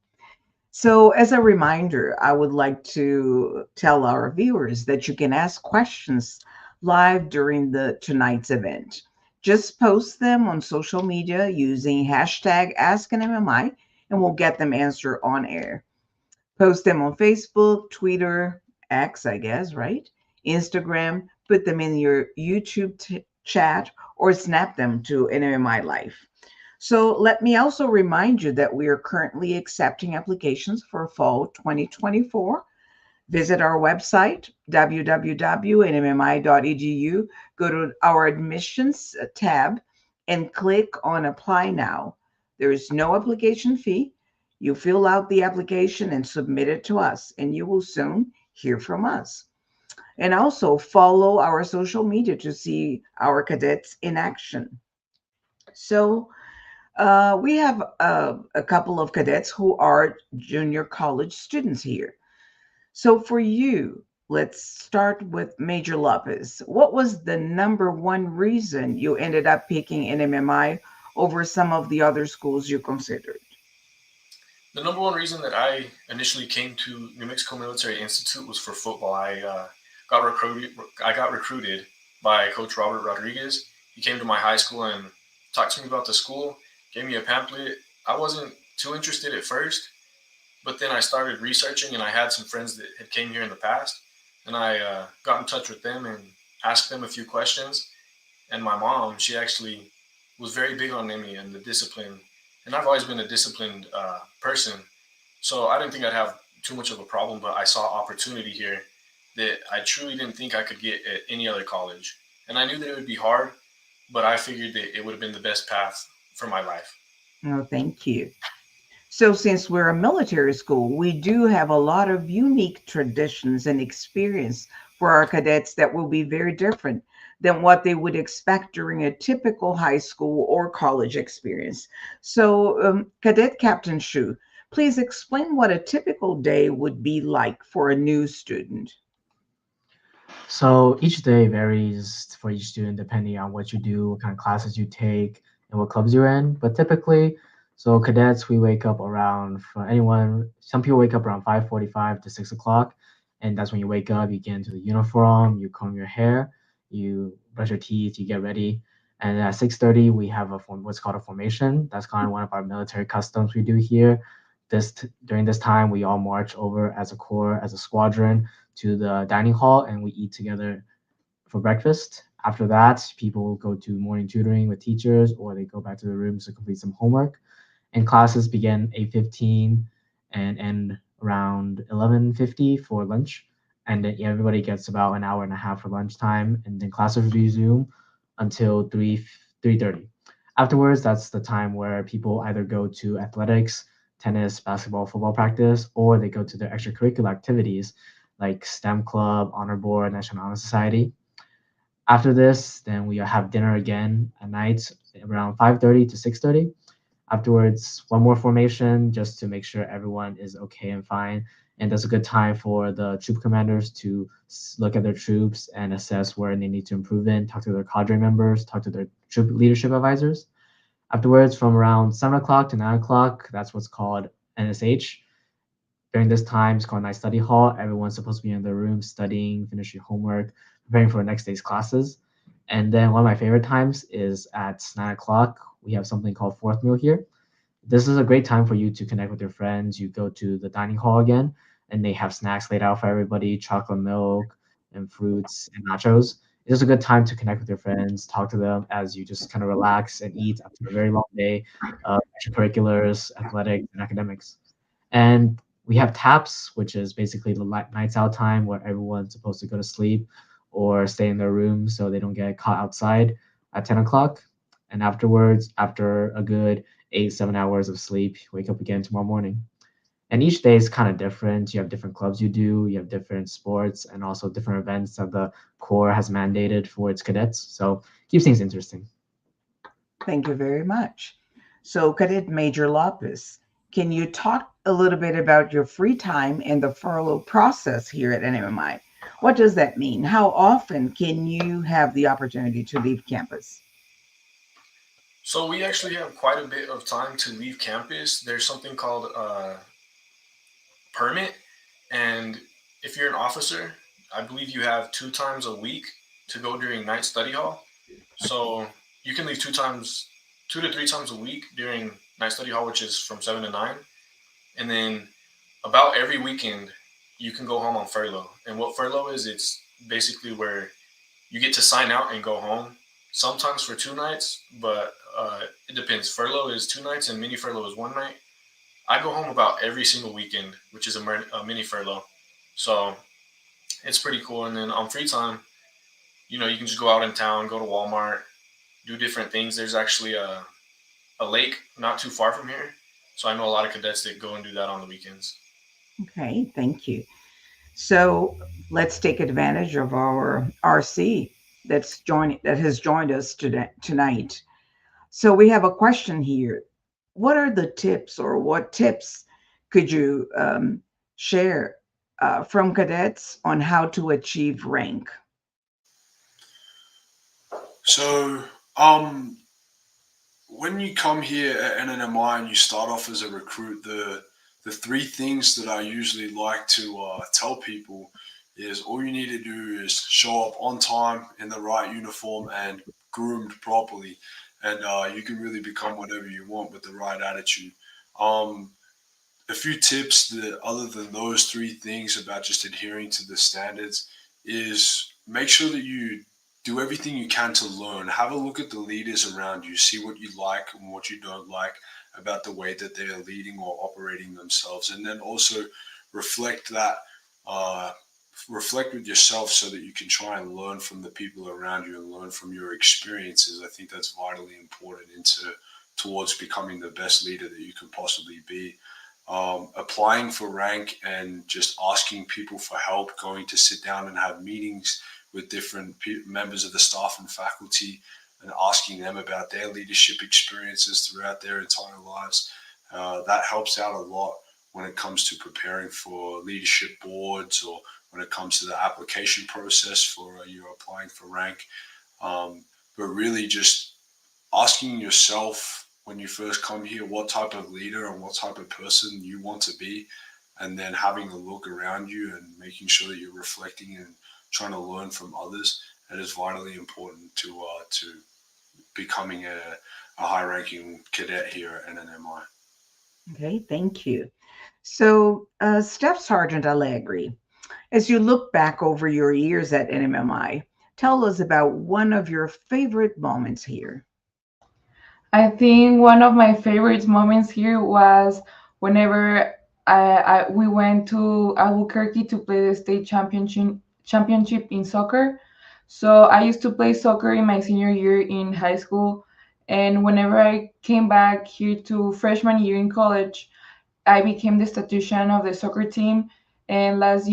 So, as a reminder, I would like to tell our viewers that you can ask questions live during the tonight's event. Just post them on social media using hashtag AskNMMI, and we'll get them answered on air. Post them on Facebook, Twitter, X, I guess, right? Instagram, put them in your YouTube chat, or snap them to NMMI Life. So let me also remind you that we are currently accepting applications for fall 2024. Visit our website, www.nmmi.edu, go to our admissions tab, and click on Apply Now. There is no application fee. You fill out the application and submit it to us, and you will soon hear from us. And also follow our social media to see our cadets in action. So, we have a couple of cadets who are junior college students here. So for you, let's start with Major Lopez. What was the number one reason you ended up picking NMMI over some of the other schools you considered? The number one reason that I initially came to New Mexico Military Institute was for football. Got recruited. I got recruited by Coach Robert Rodriguez. He came to my high school and talked to me about the school. Gave me a pamphlet. I wasn't too interested at first, but then I started researching, and I had some friends that had came here in the past, and I got in touch with them and asked them a few questions. And my mom, she actually was very big on me and the discipline. And I've always been a disciplined person, so I didn't think I'd have too much of a problem. But I saw opportunity here that I truly didn't think I could get at any other college. And I knew that it would be hard, but I figured that it would have been the best path for my life. Oh, thank you. So, since we're a military school, we do have a lot of unique traditions and experience for our cadets that will be very different than what they would expect during a typical high school or college experience. So, Cadet Captain Shu, Please explain what a typical day would be like for a new student. So each day varies for each student depending on what you do, what kind of classes you take, and what clubs you're in. But typically, so cadets, we wake up around for anyone. Some people wake up around 5:45 to 6 o'clock, and that's when you wake up. You get into the uniform, you comb your hair, you brush your teeth, you get ready, and at 6:30 we have what's called a formation. That's kind of one of our military customs we do here. During this time, we all march over as a corps, as a squadron to the dining hall and we eat together for breakfast. After that, people go to morning tutoring with teachers or they go back to their rooms to complete some homework. And classes begin 8:15 and end around 11:50 for lunch. And then everybody gets about an hour and a half for lunchtime. And then classes resume until 3:30. Afterwards, that's the time where people either go to athletics, tennis, basketball, football practice, or they go to their extracurricular activities like STEM club, honor board, National Honor Society. After this, then we have dinner again at night around 5:30 to 6:30. Afterwards, one more formation just to make sure everyone is okay and fine. And that's a good time for the troop commanders to look at their troops and assess where they need to improve in, talk to their cadre members, talk to their troop leadership advisors. Afterwards, from around 7 o'clock to 9 o'clock, that's what's called NSH. During this time, it's called night study hall. Everyone's supposed to be in their room studying, finishing homework, preparing for the next day's classes. And then one of my favorite times is at 9 o'clock. We have something called fourth meal here. This is a great time for you to connect with your friends. You go to the dining hall again, and they have snacks laid out for everybody, chocolate milk and fruits and nachos. It is a good time to connect with your friends, talk to them as you just kind of relax and eat after a very long day of extracurriculars, athletics, and academics. And we have taps, which is basically the nights out time where everyone's supposed to go to sleep or stay in their room so they don't get caught outside at 10 o'clock. And afterwards, after a good 8, 7 hours of sleep, you wake up again tomorrow morning. And each day is kind of different. You have different clubs you do, you have different sports, and also different events that the Corps has mandated for its cadets. So keeps things interesting. Thank you very much. So, Cadet Major Lopez, can you talk a little bit about your free time and the furlough process here at NMMI? What does that mean? How often can you have the opportunity to leave campus? So we actually have quite a bit of time to leave campus. There's something called permit, and if you're an officer, I believe you have 2 times a week to go during night study hall. So you can leave 2 to 3 times a week during night study hall, which is from 7 to 9, and then about every weekend you can go home on furlough. And what furlough is, it's basically where you get to sign out and go home. Sometimes for 2 nights, but it depends. Furlough is 2 nights and mini furlough is 1 night. I go home about every single weekend, which is a mini furlough. So it's pretty cool. And then on free time, you can just go out in town, go to Walmart, do different things. There's actually a lake not too far from here. So I know a lot of cadets that go and do that on the weekends. Okay, thank you. So let's take advantage of our RC that has joined us tonight. So we have a question here. What are the tips, or what tips could you share from cadets on how to achieve rank? So, when you come here at NNMI and you start off as a recruit, the three things that I usually like to tell people is all you need to do is show up on time in the right uniform and groomed properly, and you can really become whatever you want with the right attitude. Um, a few tips that, other than those three things about just adhering to the standards, is make sure that you do everything you can to learn. Have a look at the leaders around you, see what you like and what you don't like about the way that they are leading or operating themselves, and then also reflect that. Reflect with yourself so that you can try and learn from the people around you and learn from your experiences. I think that's vitally important towards becoming the best leader that you can possibly be. Applying for rank and just asking people for help, going to sit down and have meetings with different members of the staff and faculty and asking them about their leadership experiences throughout their entire lives. That helps out a lot when it comes to preparing for leadership boards or when it comes to the application process for you applying for rank. But really just asking yourself when you first come here what type of leader and what type of person you want to be, and then having a look around you and making sure that you're reflecting and trying to learn from others. That is vitally important to becoming a high-ranking cadet here at NMMI. Okay, thank you. So, Staff Sergeant Allegri, as you look back over your years at NMMI, tell us about one of your favorite moments here. I think one of my favorite moments here was whenever we went to Albuquerque to play the state championship in soccer. So I used to play soccer in my senior year in high school, and whenever I came back here to freshman year in college, I became the statistician of the soccer team. And last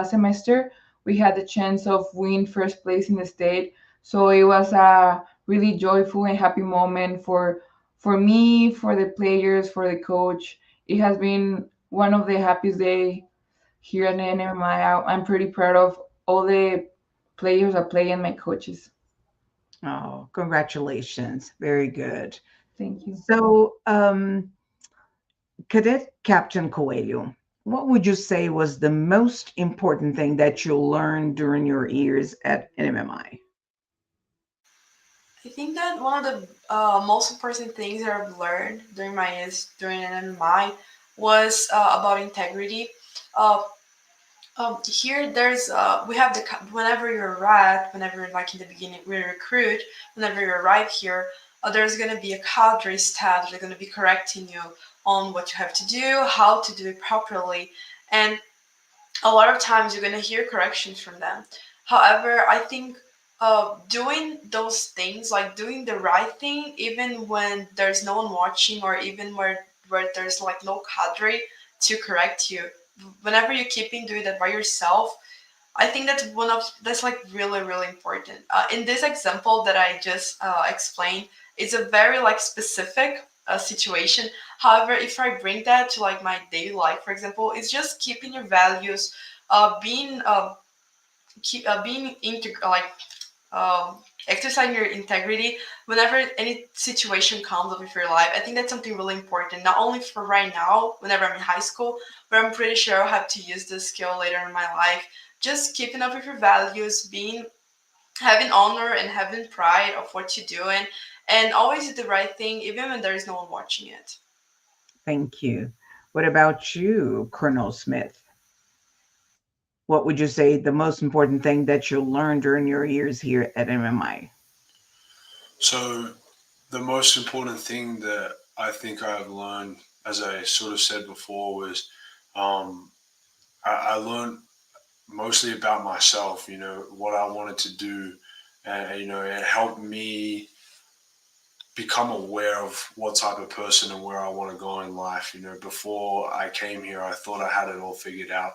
semester, we had the chance of win first place in the state. So it was a really joyful and happy moment for me, for the players, for the coach. It has been one of the happiest day here at NMI. I'm pretty proud of all the players that play and my coaches. Oh, congratulations. Very good. Thank you. So, Cadet Captain Coelho, what would you say was the most important thing that you learned during your years at NMMI? I think that one of the most important things that I've learned during my years during NMMI was about integrity. Uh, Here, we have whenever you arrive, whenever like in the beginning we recruit, whenever you arrive here, there's gonna be a cadre staff. They're gonna be correcting you on what you have to do, how to do it properly, and a lot of times you're gonna hear corrections from them. However, I think doing those things, like doing the right thing, even when there's no one watching, or even where there's like no cadre to correct you, whenever you're keeping doing that by yourself, I think that's like really really important. In this example that I just explained, it's a very like specific situation. However, if I bring that to like my daily life, for example, it's just keeping your values, being being like um, exercising your integrity whenever any situation comes up with your life. I think that's something really important, not only for right now, whenever I'm in high school, but I'm pretty sure I'll have to use this skill later in my life. Just keeping up with your values, having honor and having pride of what you're doing, and always do the right thing, even when there is no one watching it. Thank you. What about you, Colonel Smith? What would you say the most important thing that you learned during your years here at MMI? So the most important thing that I think I've learned, as I sort of said before, was um, I learned mostly about myself. What I wanted to do, and it helped me become aware of what type of person and where I want to go in life. Before I came here, I thought I had it all figured out.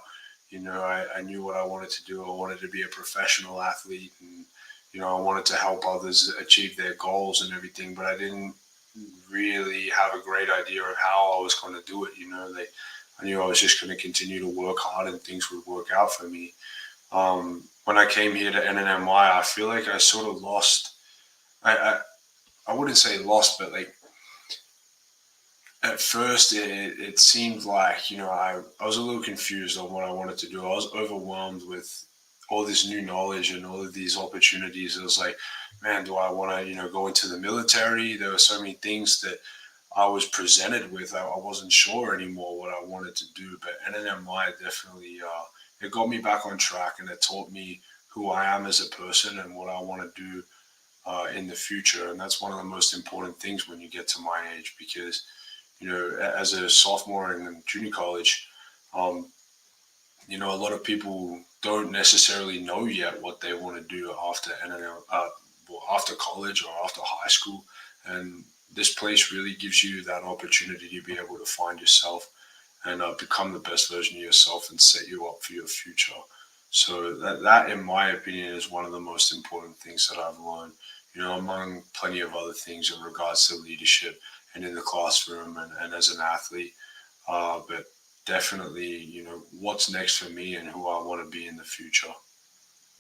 I knew what I wanted to do. I wanted to be a professional athlete, and I wanted to help others achieve their goals and everything, but I didn't really have a great idea of how I was going to do it. I knew I was just going to continue to work hard and things would work out for me. When I came here to NNMI, I feel like I sort of lost. I wouldn't say lost, but like at first it seemed like I was a little confused on what I wanted to do. I was overwhelmed with all this new knowledge and all of these opportunities. It was like, man, do I want to go into the military? There were so many things that I was presented with. I wasn't sure anymore what I wanted to do, but NNMI definitely it got me back on track, and it taught me who I am as a person and what I want to do in the future. And that's one of the most important things when you get to my age, because as a sophomore in junior college, um, a lot of people don't necessarily know yet what they want to do after after college or after high school, and this place really gives you that opportunity to be able to find yourself and become the best version of yourself and set you up for your future. So that, in my opinion, is one of the most important things that I've learned. Among plenty of other things in regards to leadership and in the classroom and as an athlete. But definitely, what's next for me and who I want to be in the future.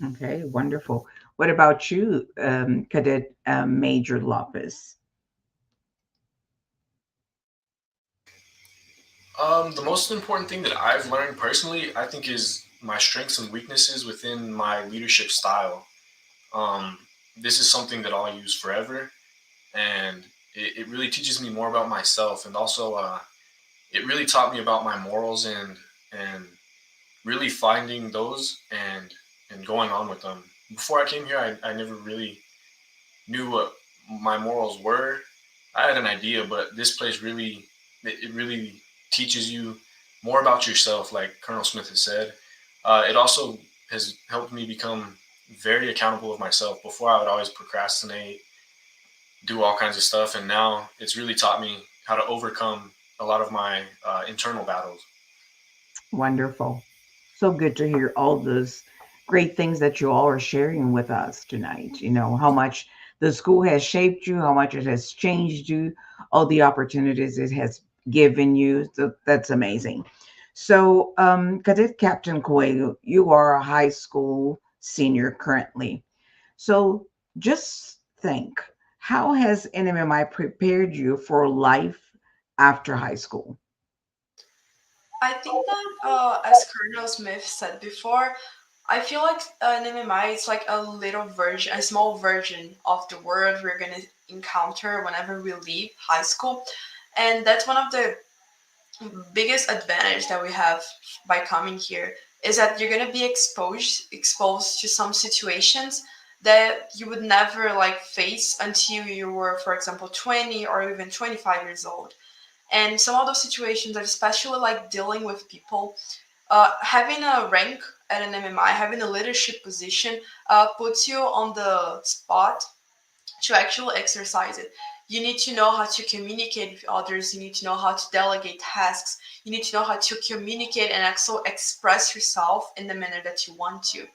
Okay, wonderful. What about you, Cadet Major Lopez? The most important thing that I've learned personally, I think, is my strengths and weaknesses within my leadership style. Um, this is something that I'll use forever, and it really teaches me more about myself, and also it really taught me about my morals and really finding those and going on with them. Before I came here, I never really knew what my morals were. I had an idea, but this place really it really teaches you more about yourself, like Colonel Smith has said. It also has helped me become very accountable of myself. Before, I would always procrastinate, do all kinds of stuff, and now it's really taught me how to overcome a lot of my internal battles. Wonderful. So good to hear all those great things that you all are sharing with us tonight. How much the school has shaped you, how much it has changed you, all the opportunities it has given you. So that's amazing. So, Cadet Captain Coelho, you are a high school senior currently. So, just think, how has NMMI prepared you for life after high school? I think that, as Colonel Smith said before, I feel like an MMI is like a little version, a small version of the world we're gonna encounter whenever we leave high school, and that's one of the biggest advantage that we have by coming here is that you're gonna be exposed to some situations that you would never like face until you were, for example, 20 or even 25 years old. And some of those situations are especially like dealing with people. Having a rank at an MMI, having a leadership position, puts you on the spot to actually exercise it. You need to know how to communicate with others. You need to know how to delegate tasks. You need to know how to communicate and also express yourself in the manner that you want to.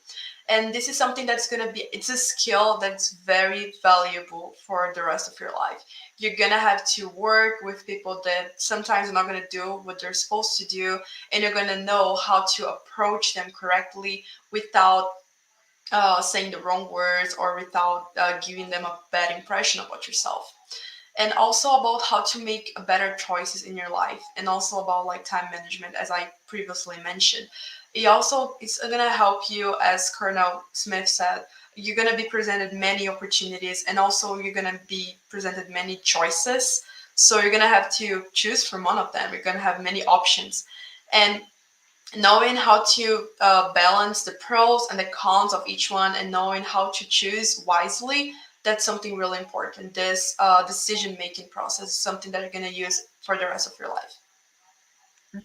And this is something that's going to be, it's a skill that's very valuable for the rest of your life. You're going to have to work with people that sometimes are not going to do what they're supposed to do, and you're going to know how to approach them correctly without saying the wrong words or without giving them a bad impression about yourself. And also about how to make better choices in your life, and also about like time management, as I previously mentioned. It's going to help you, as Colonel Smith said. You're going to be presented many opportunities, and also you're going to be presented many choices. So you're going to have to choose from one of them. You're going to have many options, and knowing how to balance the pros and the cons of each one, and knowing how to choose wisely, that's something really important. This decision making process is something that you're going to use for the rest of your life.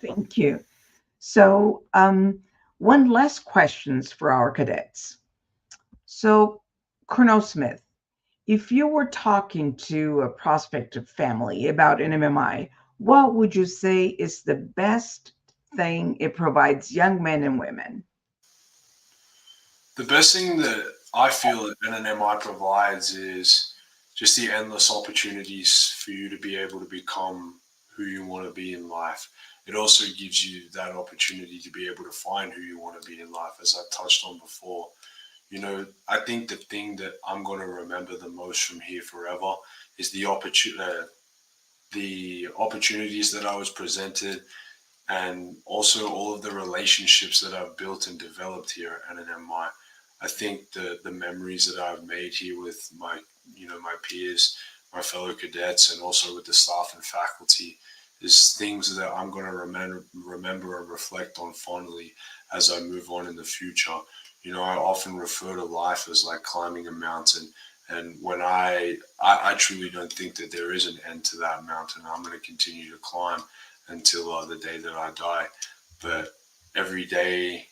Thank you. So, one last questions for our cadets. So, Colonel Smith, if you were talking to a prospective family about NMMI, what would you say is the best thing it provides young men and women? The best thing that I feel that NMMI provides is just the endless opportunities for you to be able to become who you want to be in life. It also gives you that opportunity to be able to find who you want to be in life, as I touched on before. I think the thing that I'm going to remember the most from here forever is the opportunities that I was presented, and also all of the relationships that I've built and developed here at NMMI. I think the memories that I've made here with my peers, my fellow cadets, and also with the staff and faculty is things that I'm going to remember and reflect on fondly as I move on in the future. I often refer to life as like climbing a mountain. And when I truly don't think that there is an end to that mountain. I'm going to continue to climb until the day that I die. But every day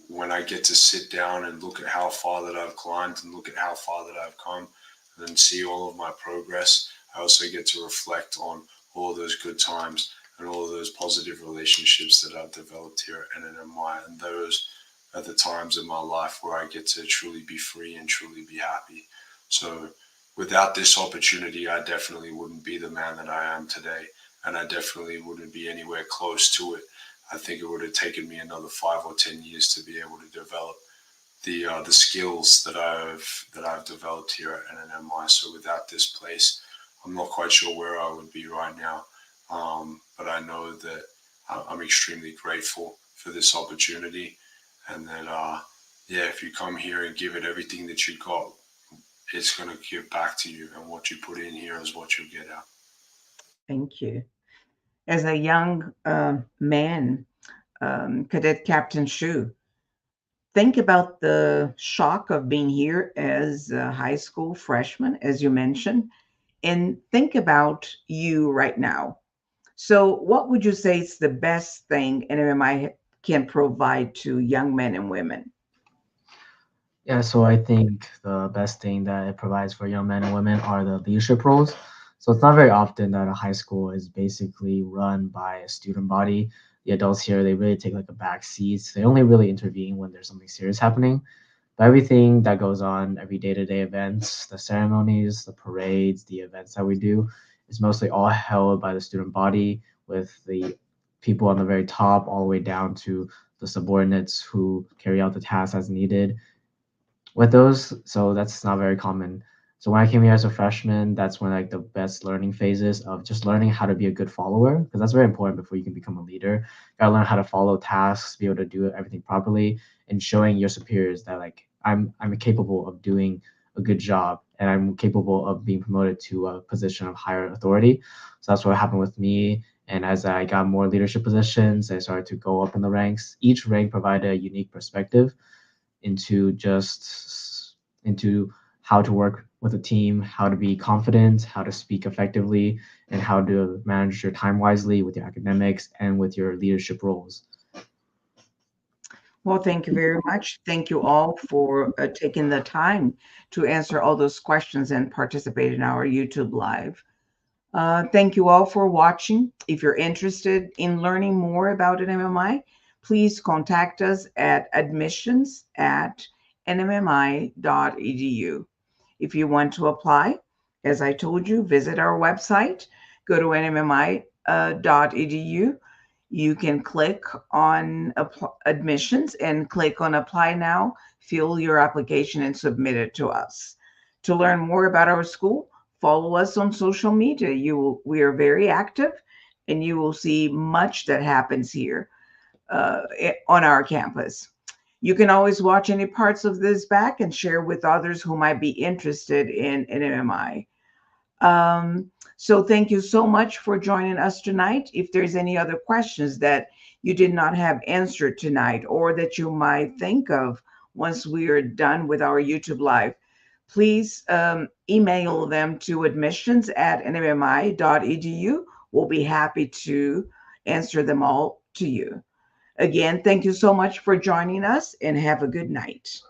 when I get to sit down and look at how far that I've climbed and look at how far that I've come and see all of my progress, I also get to reflect on all of those good times and all of those positive relationships that I've developed here at NMMI. And those are the times in my life where I get to truly be free and truly be happy. So without this opportunity, I definitely wouldn't be the man that I am today, and I definitely wouldn't be anywhere close to it. I think it would have taken me another 5 or 10 years to be able to develop the skills that I've developed here at NMMI. So without this place, I'm not quite sure where I would be right now. But I know that I'm extremely grateful for this opportunity, and that yeah, if you come here and give it everything that you got, it's going to give back to you, and what you put in here is what you get out. Thank you. As a young man, Cadet Captain Shu, think about the shock of being here as a high school freshman, as you mentioned, and think about you right now. So, what would you say is the best thing NMMI can provide to young men and women? Yeah, so I think the best thing that it provides for young men and women are the leadership roles. So it's not very often that a high school is basically run by a student body. The adults here, they really take like a back seat. They only really intervene when there's something serious happening. But everything that goes on, every day-to-day events, the ceremonies, the parades, the events that we do, is mostly all held by the student body, with the people on the very top all the way down to the subordinates who carry out the tasks as needed with those. So that's not very common. So when I came here as a freshman, that's when like the best learning phases of just learning how to be a good follower, because that's very important before you can become a leader. You gotta learn how to follow tasks, be able to do everything properly, and showing your superiors that like I'm capable of doing a good job, and I'm capable of being promoted to a position of higher authority. So that's what happened with me. And as I got more leadership positions, I started to go up in the ranks. Each rank provided a unique perspective into how to work with a team, how to be confident, how to speak effectively, and how to manage your time wisely with your academics and with your leadership roles. Well, thank you very much. Thank you all for taking the time to answer all those questions and participate in our YouTube Live. Thank you all for watching. If you're interested in learning more about NMMI, please contact us at admissions@nmmi.edu. If you want to apply, as I told you, visit our website, go to nmmi.edu. You can click on admissions and click on apply now, fill your application and submit it to us. To learn more about our school, follow us on social media. We are very active, and you will see much that happens here on our campus. You can always watch any parts of this back and share with others who might be interested in NMMI. So thank you so much for joining us tonight. If there's any other questions that you did not have answered tonight, or that you might think of once we are done with our YouTube Live, please email them to admissions@nmmi.edu. We'll be happy to answer them all to you. Again, thank you so much for joining us, and have a good night.